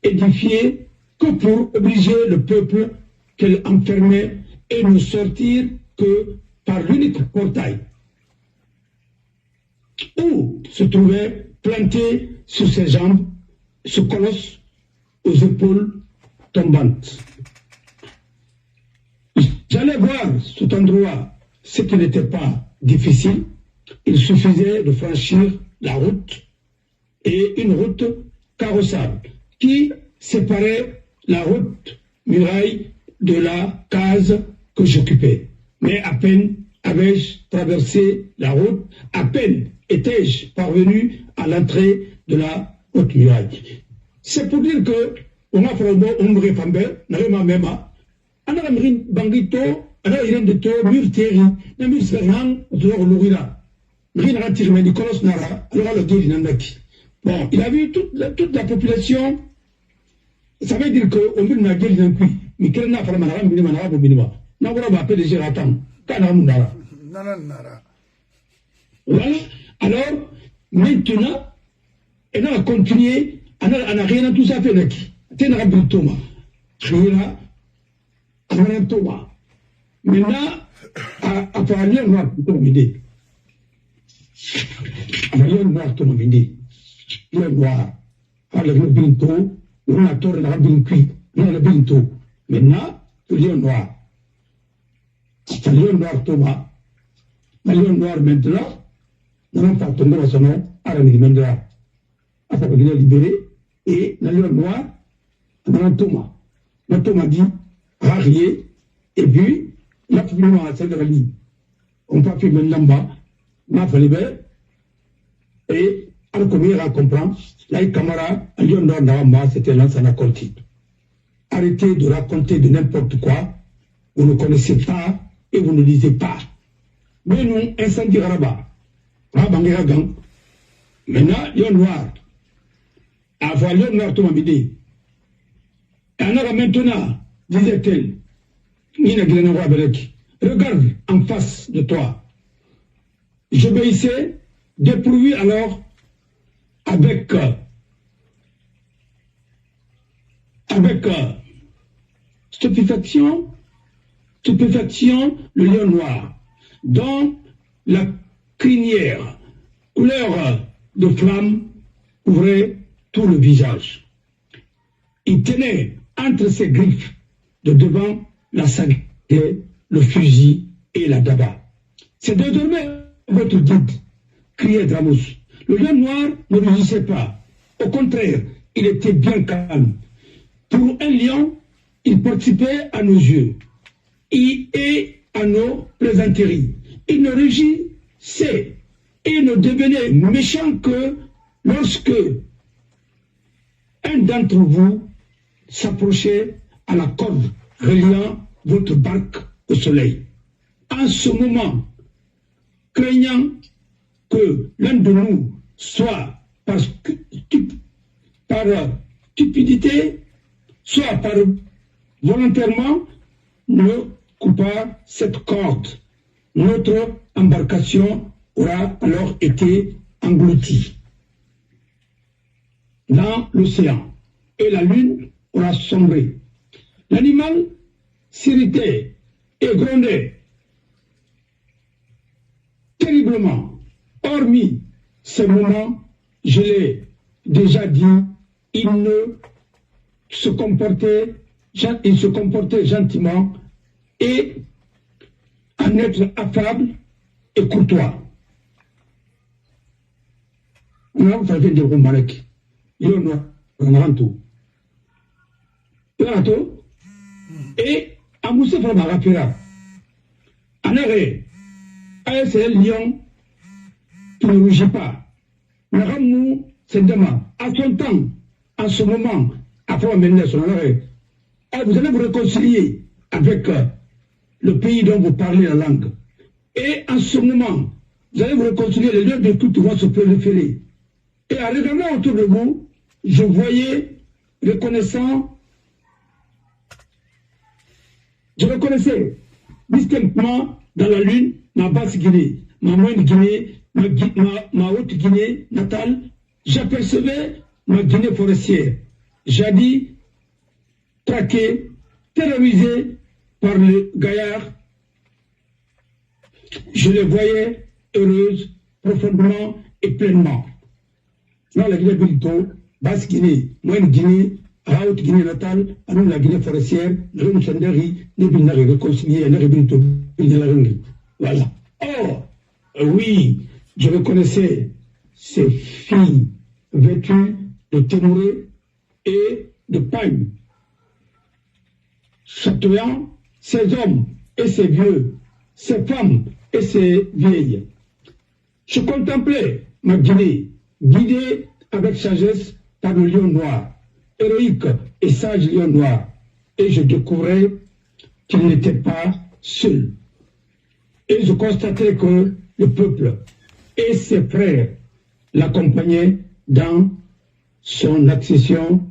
édifiée que pour obliger le peuple qu'elle enfermait et ne sortir que par l'unique portail où se trouvait planté sur ses jambes ce colosse aux épaules tombantes. J'allais voir cet endroit, ce qui n'était pas difficile. Il suffisait de franchir la route et une route carrossable qui séparait la route muraille de la case que j'occupais. Mais à peine avais-je traversé la route, à peine étais-je parvenu à l'entrée de la haute muraille. C'est pour dire que on a fait un mur fambe, n'avait même ana ramrin bangito, ana iren de to mur terri, na mur serhan, dehors l'ourira. Rien à tirer, mais Nicolas Nara, alors le gué Nandaki. Bon, il a vu toute la population, ça veut dire qu'on veut une gueule d'un cuit. Mais quel n'a pas la minima, minima. N'a pas appelé les Gératan, Kanamundara. Voilà. Alors, maintenant, elle a continué, elle n'a rien à tout ça fait. Elle n'a pas Thomas. Rien à Thomas. Maintenant, à parler, on va plutôt m'aider. Lion noir to mabindi. Lion noir. Alors le binto, on a tort la binqui, non le binto. Maintenant, le lion noir. C'est lion noir Thomas. Le lion noir maintenant, nous n'avons pas tombé dans son nom, Arani Mendra. Après qu'il est libéré, et le lion noir, nous avons Thomas. Le Thomas dit, rarié, et puis, il a fait à cette rallye. On peut faire maintenant, ma falibé, et alors comme il a compris, là, il camara, à Lyon Nord, c'était Lansana Conti. Arrêtez de raconter de n'importe quoi, vous ne connaissez pas et vous ne lisez pas. Mais nous, incendie Rabat, Rabangagan, maintenant, Lyon Noir, avant Lyon Noir, Thomas Midi. Et alors maintenant, disait-elle, Nina Guénérois Belek, regarde en face de toi. J'obéissais, déprouvé alors avec stupéfaction, le lion noir, dont la crinière, couleur de flamme, couvrait tout le visage. Il tenait entre ses griffes de devant la sague, le fusil et la daba. C'est désormais votre guide, criait Dramus. Le lion noir ne rugissait pas. Au contraire, il était bien calme. Pour un lion, il participait à nos yeux et à nos plaisanteries. Il ne rugissait et ne devenait méchant que lorsque un d'entre vous s'approchait à la corde reliant votre barque au soleil. En ce moment, craignant que l'un de nous soit par stupidité, soit par volontairement, ne coupa cette corde. Notre embarcation aura alors été engloutie dans l'océan et la lune aura sombré. L'animal s'irritait et grondait terriblement. Hormis ces moments, je l'ai déjà dit, il se comportait gentiment et en être affable et courtois. On a fait des romalek. Il y a tout. Et à Moussa Framara, en arrêt, c'est un lion qui ne rougit pas. Naramou, c'est demain. À son temps, en ce moment, après amener son arrêt, vous allez vous réconcilier avec le pays dont vous parlez la langue. Et en ce moment, vous allez vous réconcilier, les lieux de culte vont se proliférer. Et en regardant autour de vous, je voyais, je reconnaissais distinctement dans la lune ma basse Guinée, ma moyenne Guinée, ma haute Guinée natale. J'apercevais ma Guinée forestière, jadis traquée, terrorisée par le gaillard. Je les voyais heureuses, profondément et pleinement. Dans la Guinée Bilito, basse Guinée, moyenne Guinée, haute Guinée natale, à nous la Guinée forestière, nous Sandari, nous binari réconciliés, nous Bilito, voilà. Or, oui, je reconnaissais ces filles vêtues de témourés et de pagne, chatoyant ces hommes et ces vieux, ces femmes et ces vieilles. Je contemplais ma Guinée, guidée avec sagesse par le lion noir, héroïque et sage lion noir, et je découvrais qu'il n'était pas seul. Et je constatais que le peuple et ses frères l'accompagnaient dans son accession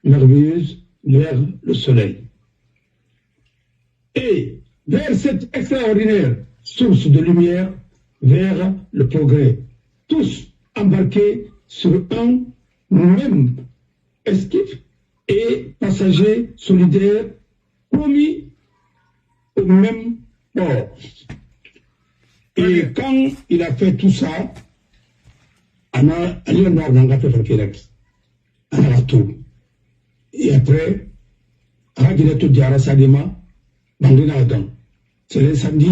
merveilleuse vers le soleil. Et vers cette extraordinaire source de lumière, vers le progrès, tous embarqués sur un même esquif et passagers solidaires promis au même port. Et quand il a fait tout ça, on a un noir dans la Fédération. On a tout. Et après, on a dit tout Diara Sadema, Bandina Adam. C'est le samedi,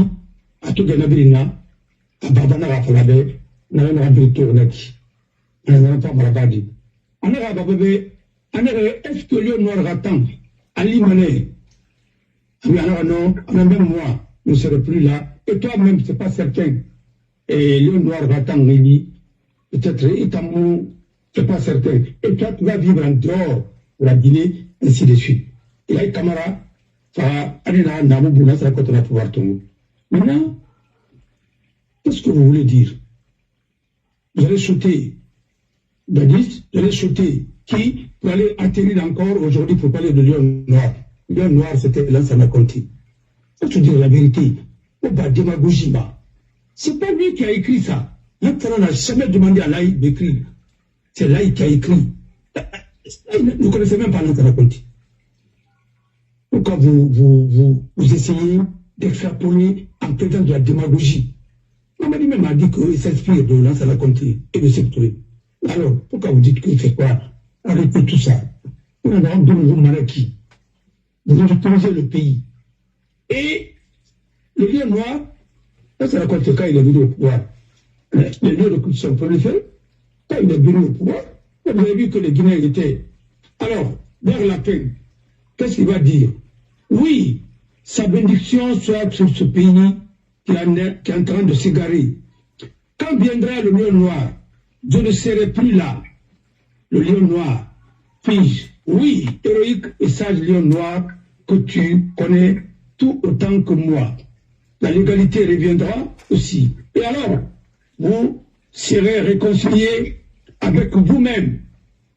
à tout Ganabirina, à Babana Rafalabe, on a un retour net. On n'a pas Marabadi. On a un bébé, on a est-ce que le noir attend à l'Imané? Oui, alors non, même moi, ne serai plus là. Et toi-même, c'est pas certain. Et le noir attend, peut-être, Itamou, c'est pas certain. Et toi, tu vas vivre en dehors de la Guinée, ainsi de suite. Et là, Camara, ça va, Namou, ça va pouvoir tomber. Maintenant, qu'est-ce que vous voulez dire? Vous allez sauter Dadis, vous allez sauter qui pour aller atterrir encore aujourd'hui pour parler de Lion Noir. Lion Noir, c'était Lansana Conti. Faut te dire la vérité. Oh, bah, démagogie, c'est pas lui qui a écrit ça. Maintenant, on n'a jamais demandé à Laïc d'écrire. C'est Laïc qui a écrit. Vous ne connaissez même pas Lansana Conti. Pourquoi vous essayez d'extrapoler en présence de la démagogie? Mamadi même a dit qu'il s'inspire de Lansana Conti et de Septouré. Alors, pourquoi vous dites que c'est quoi? Arrêtez tout ça. On a de nouveaux malakis. Vous avez utilisé le pays. Et le Lion Noir, Lansana Conti, quand il est venu au pouvoir, les lieux de constitution prolifèrent. Quand il est venu au pouvoir, vous avez vu que les Guinéens étaient. Alors, vers la fin, qu'est-ce qu'il va dire? Oui, sa bénédiction soit sur ce pays qui est en train de s'égarer. Quand viendra le Lion Noir, je ne serai plus là. Le Lion Noir, puis, oui, héroïque et sage Lion Noir que tu connais tout autant que moi. La légalité reviendra aussi. Et alors, vous serez réconciliés avec vous-même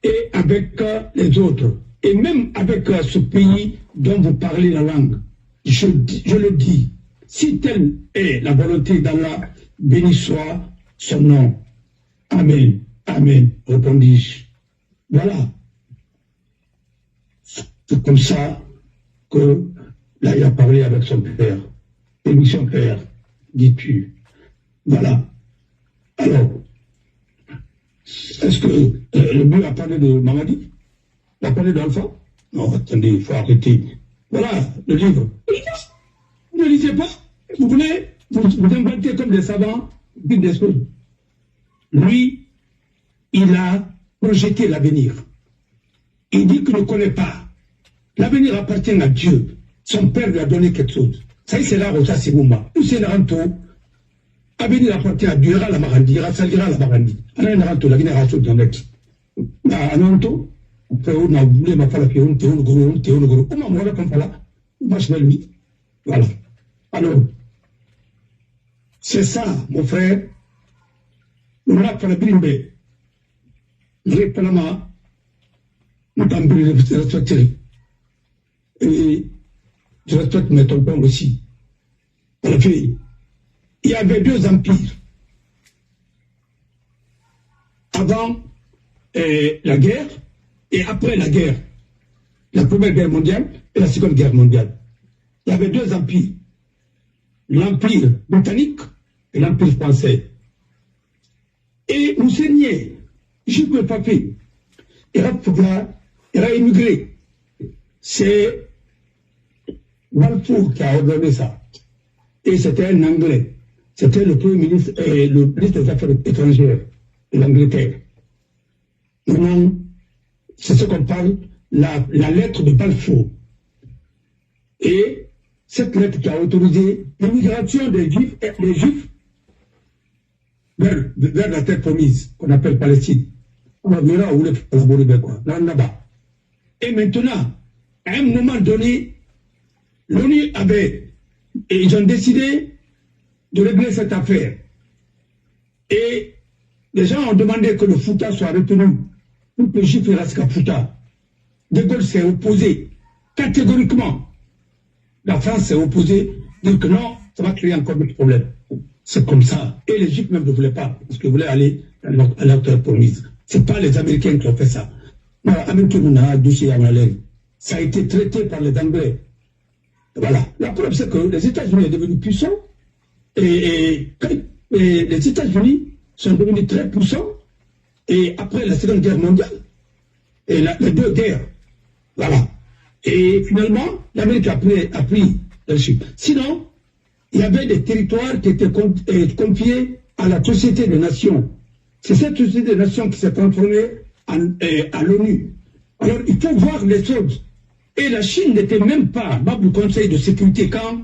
et avec les autres. Et même avec ce pays dont vous parlez la langue. Je le dis, si telle est la volonté d'Allah, béni soit son nom. Amen, amen, répondis-je. Voilà. C'est comme ça que là, il a parlé avec son père. Et son père, dis-tu. Voilà. Alors, est-ce que le mieux a parlé de Mamadi? Il a parlé d'Alpha? Non, attendez, il faut arrêter. Voilà, le livre. Vous ne lisez pas? Vous voulez vous inventer comme des savants, dites des choses. Lui, il a projeté l'avenir. Il dit qu'il ne connaît pas. L'avenir appartient à Dieu. Son père lui a donné quelque chose. Ça, c'est là, Rosa Sibouma. Où c'est Naranto? L'avenir appartient à Dieu. Il y aura la Marandi, il y aura la Marandi. Alors, il y a Naranto, la Guinée Rasso dans l'ex. Naranto, on a voulu ma fala pion, Théo Goro, Théo Goro. Comment moi, comme ça là? Lui. Voilà. Alors, c'est ça, mon frère. On a fait la brimbe. Le Panama, nous t'en respecter. Et je respecte mes tontons aussi. En effet, il y avait deux empires. Avant la guerre et après la guerre. La Première Guerre mondiale et la Seconde Guerre mondiale. Il y avait deux empires. L'Empire britannique et l'Empire français. Et Moussenier, Jules le papier, il a immigré. C'est Balfour qui a ordonné ça. Et c'était un Anglais. C'était le Premier ministre et le ministre des Affaires étrangères de l'Angleterre. Maintenant, c'est ce qu'on parle, la lettre de Balfour. Et cette lettre qui a autorisé l'immigration des Juifs vers la terre promise, qu'on appelle Palestine. On verra où les collaborer, quoi. Là-bas. Et maintenant, à un moment donné, l'ONU avait, et ils ont décidé de régler cette affaire. Et les gens ont demandé que le Fouta soit retenu pour que les Juifs restent à Fouta. De Gaulle s'est opposé catégoriquement. La France s'est opposée, dit que non, ça va créer encore d'autres problèmes. C'est comme ça. Et les Juifs même ne voulaient pas, parce qu'ils voulaient aller à leur terre promise. Ce n'est pas les Américains qui ont fait ça. Ça a été traité par les Anglais. Voilà. La preuve, c'est que les États-Unis sont devenus puissants. Et les États-Unis sont devenus très puissants. et après la Seconde Guerre mondiale, et les deux guerres. Voilà. Et finalement, l'Amérique a pris le chip. Sinon, il y avait des territoires qui étaient confiés à la Société des Nations. C'est cette Société des Nations qui s'est transformée à l'ONU. Alors, il faut voir les choses. Et la Chine n'était même pas membre du Conseil de sécurité quand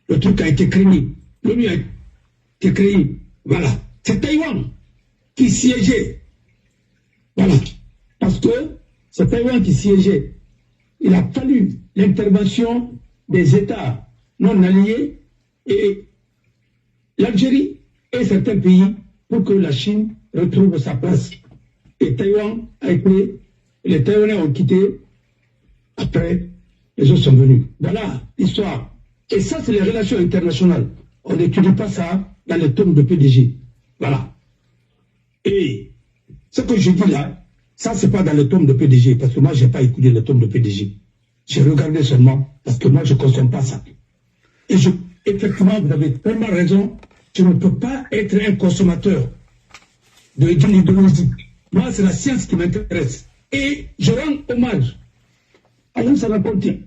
le truc a été créé. L'ONU a été créée. Voilà. C'est Taïwan qui siégeait. Voilà. Parce que c'est Taïwan qui siégeait. Il a fallu l'intervention des États non alliés et l'Algérie et certains pays pour que la Chine retrouve sa place. Et Taïwan a été, les Taïwanais ont quitté, après les autres sont venus. Voilà l'histoire. Et ça, c'est les relations internationales. On n'étudie pas ça dans les tomes de PDG. Voilà. Et ce que je dis là, ça, c'est pas dans le tome de PDG, parce que moi, je n'ai pas écouté le tome de PDG. J'ai regardé seulement, parce que moi, je ne consomme pas ça. Et effectivement, vous avez tellement raison, je ne peux pas être un consommateur d'une idéologie. Moi, c'est la science qui m'intéresse. Et je rends hommage à Lansana Conté.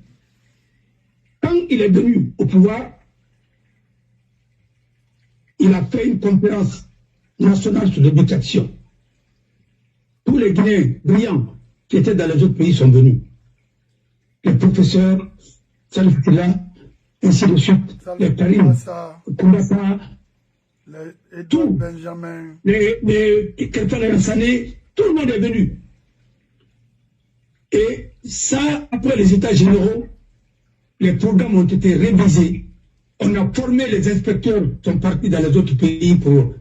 Quand il est venu au pouvoir, il a fait une conférence nationale sur l'éducation. Tous les Guinéens brillants qui étaient dans les autres pays sont venus. Les professeurs, Salif Kila, ainsi de suite, les Karim, Koumbassa, tout, Benjamin, les Kerfala Sané, tout le monde est venu. Et ça, après les États généraux, les programmes ont été révisés. On a formé les inspecteurs qui sont partis dans les autres pays pour...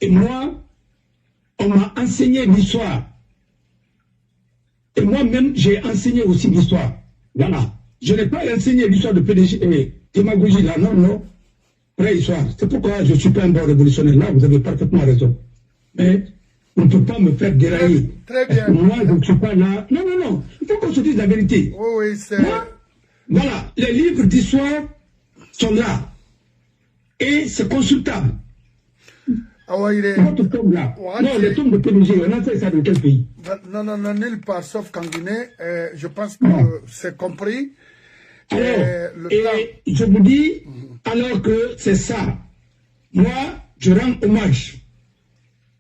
Et moi, on m'a enseigné l'histoire. Et moi-même, j'ai enseigné aussi l'histoire. Voilà. Je n'ai pas enseigné l'histoire de PDG et démagogie là, non, non. Préhistoire. C'est pourquoi je ne suis pas un bon révolutionnaire. Là, vous avez parfaitement raison. Mais on ne peut pas me faire dérailler. Très bien. Moi, je ne suis pas là. Non, non, non. Il faut qu'on se dise la vérité. Oui, oui, c'est... Voilà. Les livres d'histoire sont là. Et c'est consultable. Ah ouais, il est... Votre tombe là. Non, les tombes de PDG, on a fait ça dans quel pays? Non, non, non, nulle part, sauf qu'en Guinée, je pense que c'est compris. Alors, et je vous dis, alors que c'est ça, moi, je rends hommage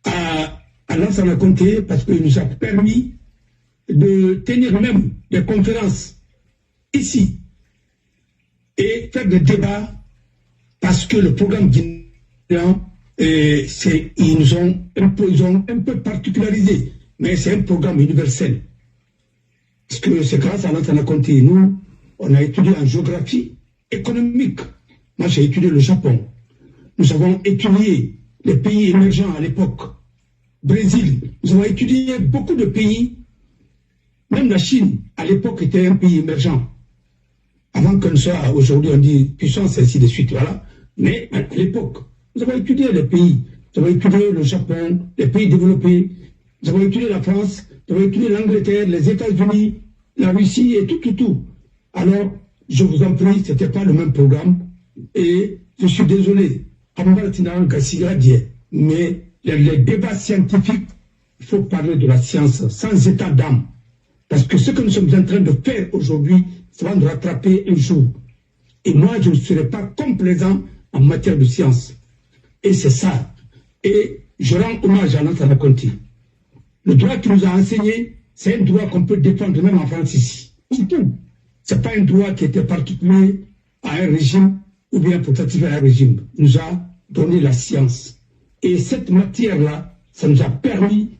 à Lansana Conté parce qu'il nous a permis de tenir même des conférences ici et faire des débats parce que le programme guinéen, ils nous ont un peu particularisé, mais c'est un programme universel. Parce que c'est grâce à Lansana Conté, nous, on a étudié en géographie économique. Moi, j'ai étudié le Japon. Nous avons étudié les pays émergents à l'époque. Brésil. Nous avons étudié beaucoup de pays. Même la Chine, à l'époque, était un pays émergent. Avant qu'on soit, aujourd'hui, on dit puissance, ainsi de suite, voilà. Mais à l'époque, nous avons étudié les pays. Nous avons étudié le Japon, les pays développés. Nous avons étudié la France, nous avons étudié l'Angleterre, les États-Unis, la Russie et tout. Alors, je vous en prie, ce n'était pas le même programme. Et je suis désolé, mais les débats scientifiques, il faut parler de la science sans état d'âme. Parce que ce que nous sommes en train de faire aujourd'hui, ça va nous rattraper un jour. Et moi, je ne serai pas complaisant en matière de science. Et c'est ça. Et je rends hommage à Lansana Conté. Le droit qu'il nous a enseigné, c'est un droit qu'on peut défendre même en France ici. C'est tout. Ce n'est pas un droit qui était particulier à un régime ou bien pour satisfaire un régime. Il nous a donné la science. Et cette matière-là, ça nous a permis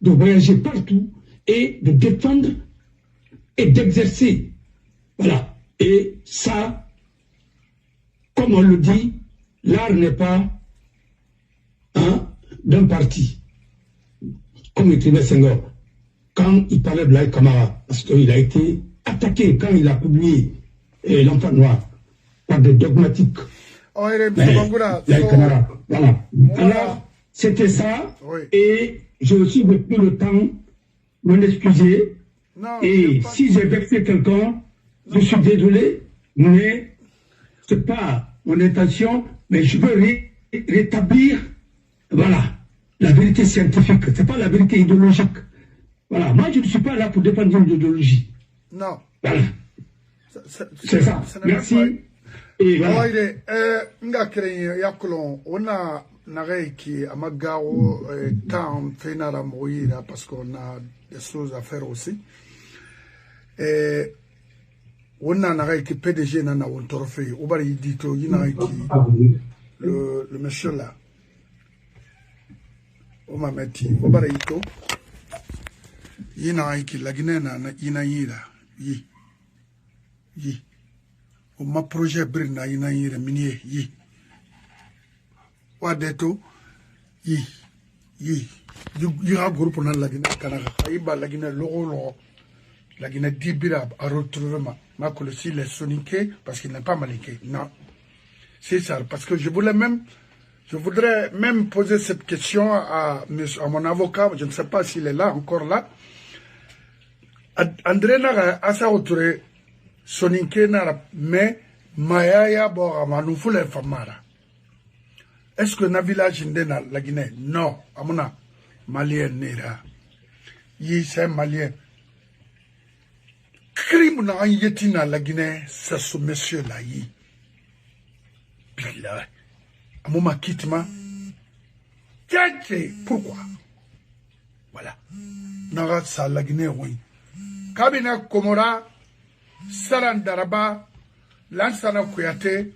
de voyager partout et de défendre et d'exercer. Voilà. Et ça, comme on le dit, l'art n'est pas d'un parti. Comme écrivait Senghor, quand il parlait de Laye Camara, parce qu'il a été attaqué quand il a publié L'Enfant Noir par des dogmatiques. Voilà. Alors, c'était ça. Oui. Et j'ai aussi pris le temps de m'en excuser. Non, et si j'ai vexé quelqu'un, je suis désolé, mais ce n'est pas mon intention, mais je veux rétablir, voilà, la vérité scientifique, ce n'est pas la vérité idéologique. Voilà, moi je ne suis pas là pour défendre une idéologie. Non. Voilà. C'est ça. Merci. Et voilà. Nga kere yakulon ona nareiki amagao town fenara moira parce qu'on a des choses à faire aussi. On a qui PDG nana on trophée au bari dito yina qui le monsieur là o ma metti au bari dito yina qui la Guinée na yina yira yi o ma projet brina yina yira minier yi wa deto yi a groupe na la Guinée kanaka ayiba la Guinée logo la Guinée dibira à retrouvement ma aussi les soniqués parce qu'il n'est pas maliqué. Non. C'est ça. Parce que je voudrais même poser cette question à mon avocat. Je ne sais pas s'il est là, encore là. André n'a pas autre soniqué n'a mais Mayaya Borama nous faut les famara. Est-ce que na village indéna la Guinée? Non. Amona malien nera. Yi c'est malien. Crime na yetina la Guinée, c'est ce monsieur là yi. Bila. Amoma kitma. Pourquoi? Voilà. Naga sa la Guinée oui. Kabina Komora, Saran Daraba, Lansana Kouyaté,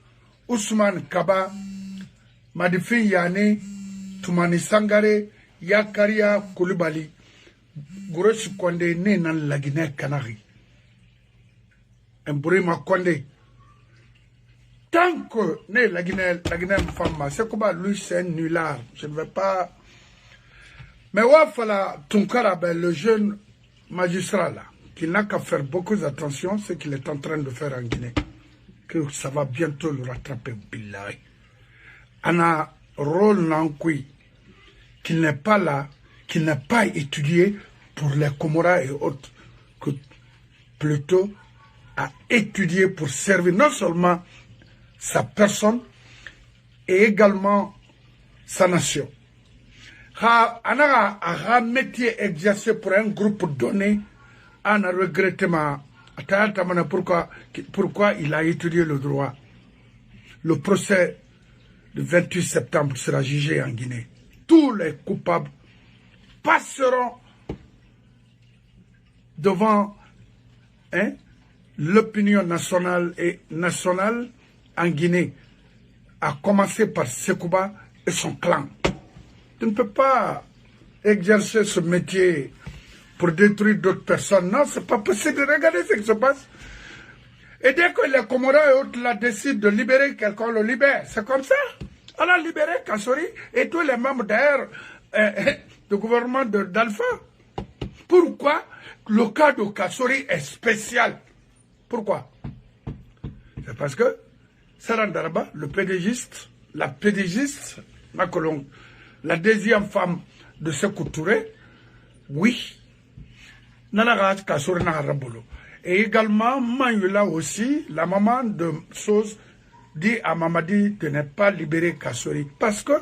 Ousmane Kaba, Madifin Yane, Toumani Sangare, Yakaria Koulibaly, Gorosu Konde né dans la Guinée Canari. Mburima Konde. Tant que né la Guinée femme, c'est comme lui c'est un nulard. Je ne vais pas. Mais Wafala Tunkara, le jeune magistrat là, qui n'a qu'à faire beaucoup d'attention, ce qu'il est en train de faire en Guinée. Que ça va bientôt le rattraper, billahi. Ana rôle Nankui, qu'il n'est pas là, qu'il n'a pas étudié pour les Comoras et autres, que plutôt à étudier pour servir non seulement sa personne et également sa nation. Ana a métier exercé pour un groupe donné, on a regretté pourquoi il a étudié le droit. Le procès du 28 septembre sera jugé en Guinée. Tous les coupables passeront devant l'opinion nationale en Guinée, à commencer par Sekouba et son clan. Tu ne peux pas exercer ce métier pour détruire d'autres personnes. Non, c'est pas possible. Regardez ce qui se passe. Et dès que les Comoras et autres là décident de libérer quelqu'un, le libère. C'est comme ça. On a libéré Kassori et tous les membres d'ailleurs du gouvernement d'Alpha. Pourquoi le cas de Kassori est spécial? Pourquoi? C'est parce que Saran Daraba, le pédégiste, la pédégiste, la deuxième femme de Sékou Touré, oui, Nanarat Kassori Naharabolo. Et également, Manyula aussi, la maman de Sos, dit à Mamadi de ne pas libérer Kassori. Parce que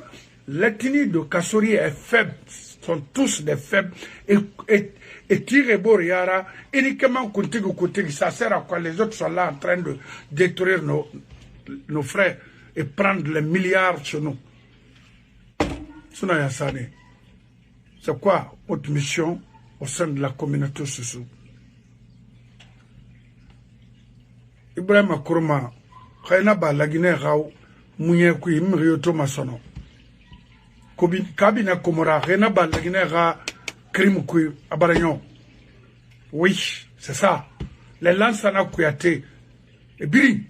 l'ethnie de Kassori est faible, sont tous des faibles. Et Tiré Boriara, uniquement Kontigi, ça sert à quoi? Les autres sont là en train de détruire nos frères et prendre les milliards chez nous. C'est quoi votre mission au sein de la communauté Soussou? Ibrahim Akourma, Khainaba la Guinée Rao, Mouniakoui, Mrioto Masono. Kabina Komora, Khainaba la Guinée Ra, Krimkoui, Abaragnon. Oui, c'est ça. Les Lansana Kouyaté, et Biri,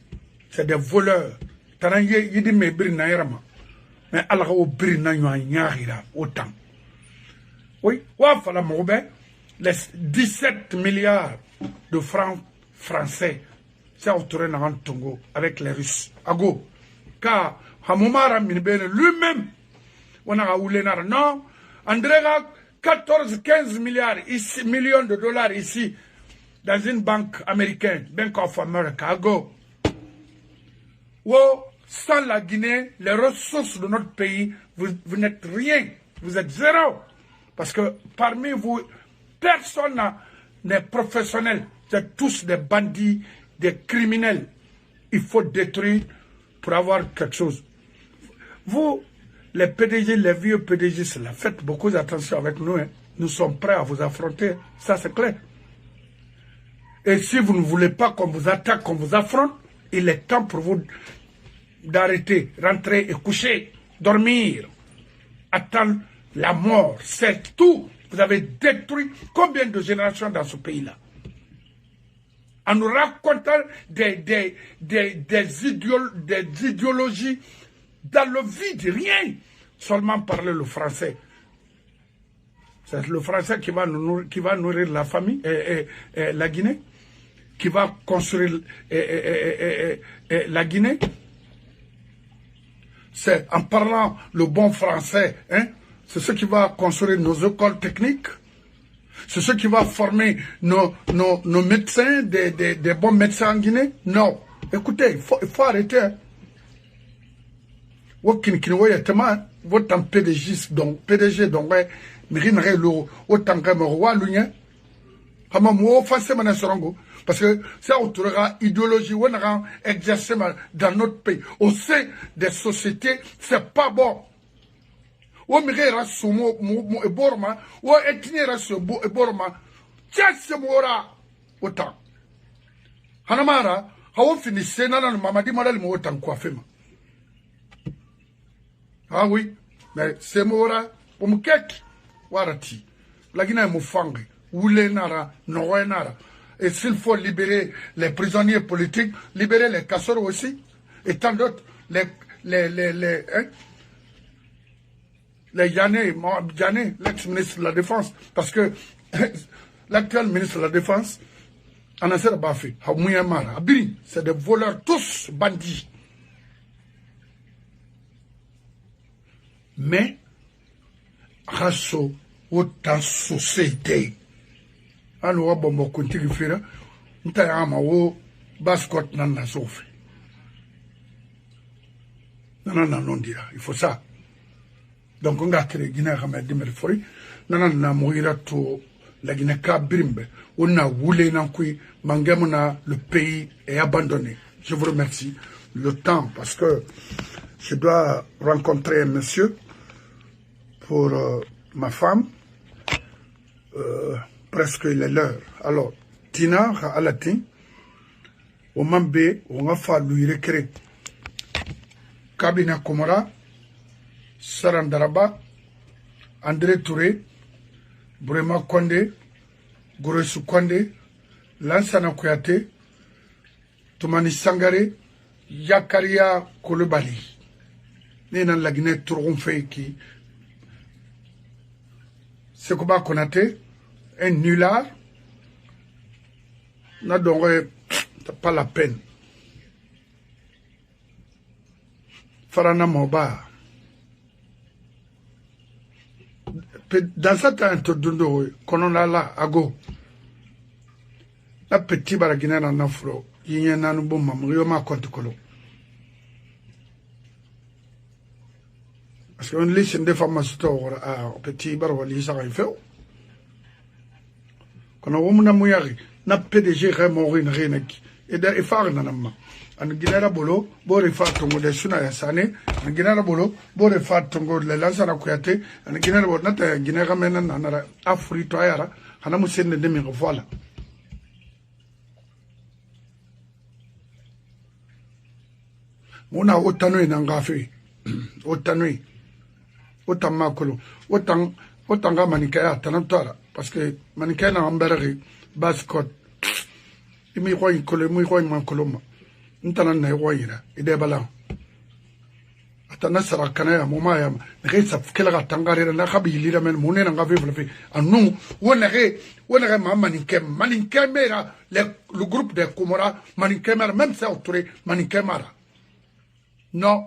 c'est des voleurs. Tanangé, Yidi me Biri Nairama. Mais Allah au Biri Nanyahira, autant. Oui, Wafala Moube, les 17 milliards de francs français. C'est autour de Tongo avec les Russes. Ago. Car Hamoumara Minbene lui-même, on a roulé non, André 14-15 millions de dollars ici, dans une banque américaine, Bank of America. Ago. Sans la Guinée, les ressources de notre pays, vous n'êtes rien. Vous êtes zéro. Parce que parmi vous, personne n'est professionnel. Vous êtes tous des bandits, des criminels. Il faut détruire pour avoir quelque chose. Vous, les PDG, les vieux PDG, faites beaucoup d'attention avec nous. Hein. Nous sommes prêts à vous affronter. Ça, c'est clair. Et si vous ne voulez pas qu'on vous attaque, qu'on vous affronte, il est temps pour vous d'arrêter, rentrer et coucher, dormir, attendre la mort. C'est tout. Vous avez détruit combien de générations dans ce pays-là? En nous racontant des idéologies dans le vide, rien. Seulement parler le français. C'est le français qui va nourrir la famille, la Guinée, qui va construire la Guinée. C'est en parlant le bon français, hein, c'est ce qui va construire nos écoles techniques. C'est ce qui va former nos médecins, des bons médecins en Guinée. Non. Écoutez, il faut arrêter. Hein. Votre PDG, donc, ouais, parce que ça autorisera idéologie, on aura exercé dans notre pays. Au sein des sociétés, c'est pas bon. O migera sumo e borma, o etnera sumo e borma, tiens mora autant. Hanamara, hawo finissé nana mamadi model mo autant coiffema. Ah oui, mais c'est mora, pour kek warati. La Guinée moufangi, oule nara, noé nara. Et s'il faut libérer les prisonniers politiques, libérer les casseurs aussi, et tant d'autres, les Yané, l'ex-ministre de la Défense, parce que l'actuel ministre de la Défense, Anasser Bafi, c'est des voleurs tous bandits. Mais, rasso, autant société, alors bon, continue de faire, nous avons bascot nan na sofi. Non, dira, il faut ça. Donc, on a créé Guinée Ramad Dimerfori, Nanana Moira to la Guinée Kabrimbe, on a voulu n'enquiller, Mangamona, le pays est abandonné. Je vous remercie. Le temps, parce que je dois rencontrer un monsieur pour ma femme. Presque il est l'heure. Alors, Tina, Alatin, au Mambe, on a fallu recréer. Kabina Komora, Sarandaraba, André Touré, Brema Konde, Goresu Konde, Lansana Kouyaté, Toumani Sangare, Yakaria Kolobali. Nénan la Guinée Touronfé qui. Sekouba Konate, un nulard, n'a donc pas la peine. Farana Moba. Dans cet introdundo, qu'on a là, à go, la petite baragina en afro, il y a un bon mamrioma contre colo. Parce qu'on lit une déformation à petit baroli, ça va faire. Quand on a mouillé, n'a PDG remoré une renec, et d'ailleurs, il faut un amant. En Guinée Bolo, Bore Fat Tongo de Suna Yassane, en Guinée Bolo, Bore Fat Tongo de Lansana Kouyaté, en Guinée Bolo, Nata Guinée Ramena, Nana Afritoyara, Hanamusen de Demi voilà. Mona Otanui Nangafi, Otanui, Otamakolo, Otanga Manikaya, Tanantara, parce que Manikaya Amberry, Bascot, Imiroy Kole, Miroy Mancoloma. Ntana na yoira ide bala atana sara kana ya moma ya ngesa fikela tangare na khabili la men munena ngafe flefi anu wona ge maninke mera le groupe de Komora maninke mera même ça autouré maninke mara non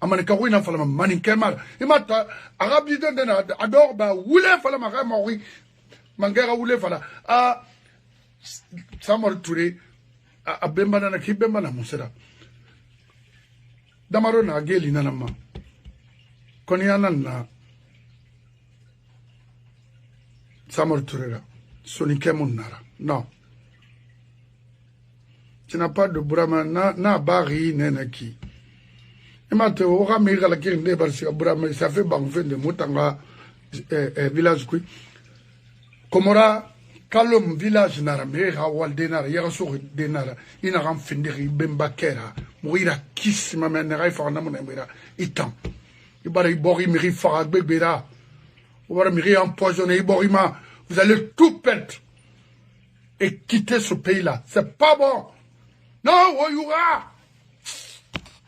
amanika wina fala maninke mara imata arabi de na ador ba wule fala ma mori mangera wule fala a samor touré a bembana na ki bembana musera damaro na geli na nama koni anan na Samor Touré, Soniké Mounara. Non. Tu n'as pas de Bourama, na bari, nenaki. Et maintenant, on va mettre la kirinde parce que Bourama, ça fait banque de Moutanga, village qui. Komora, Kalom village nara, Mera Waldenara, Yarasur Denara, Inaram Finderi, Bembakera, Mouira Kiss, ma mère, Farnamona, Itan. Ibari Bori, Miri Farad Bebera, Ouara Miri empoisonné, Iborima, vous allez tout perdre et quitter ce pays-là. C'est pas bon. Non, Oyura!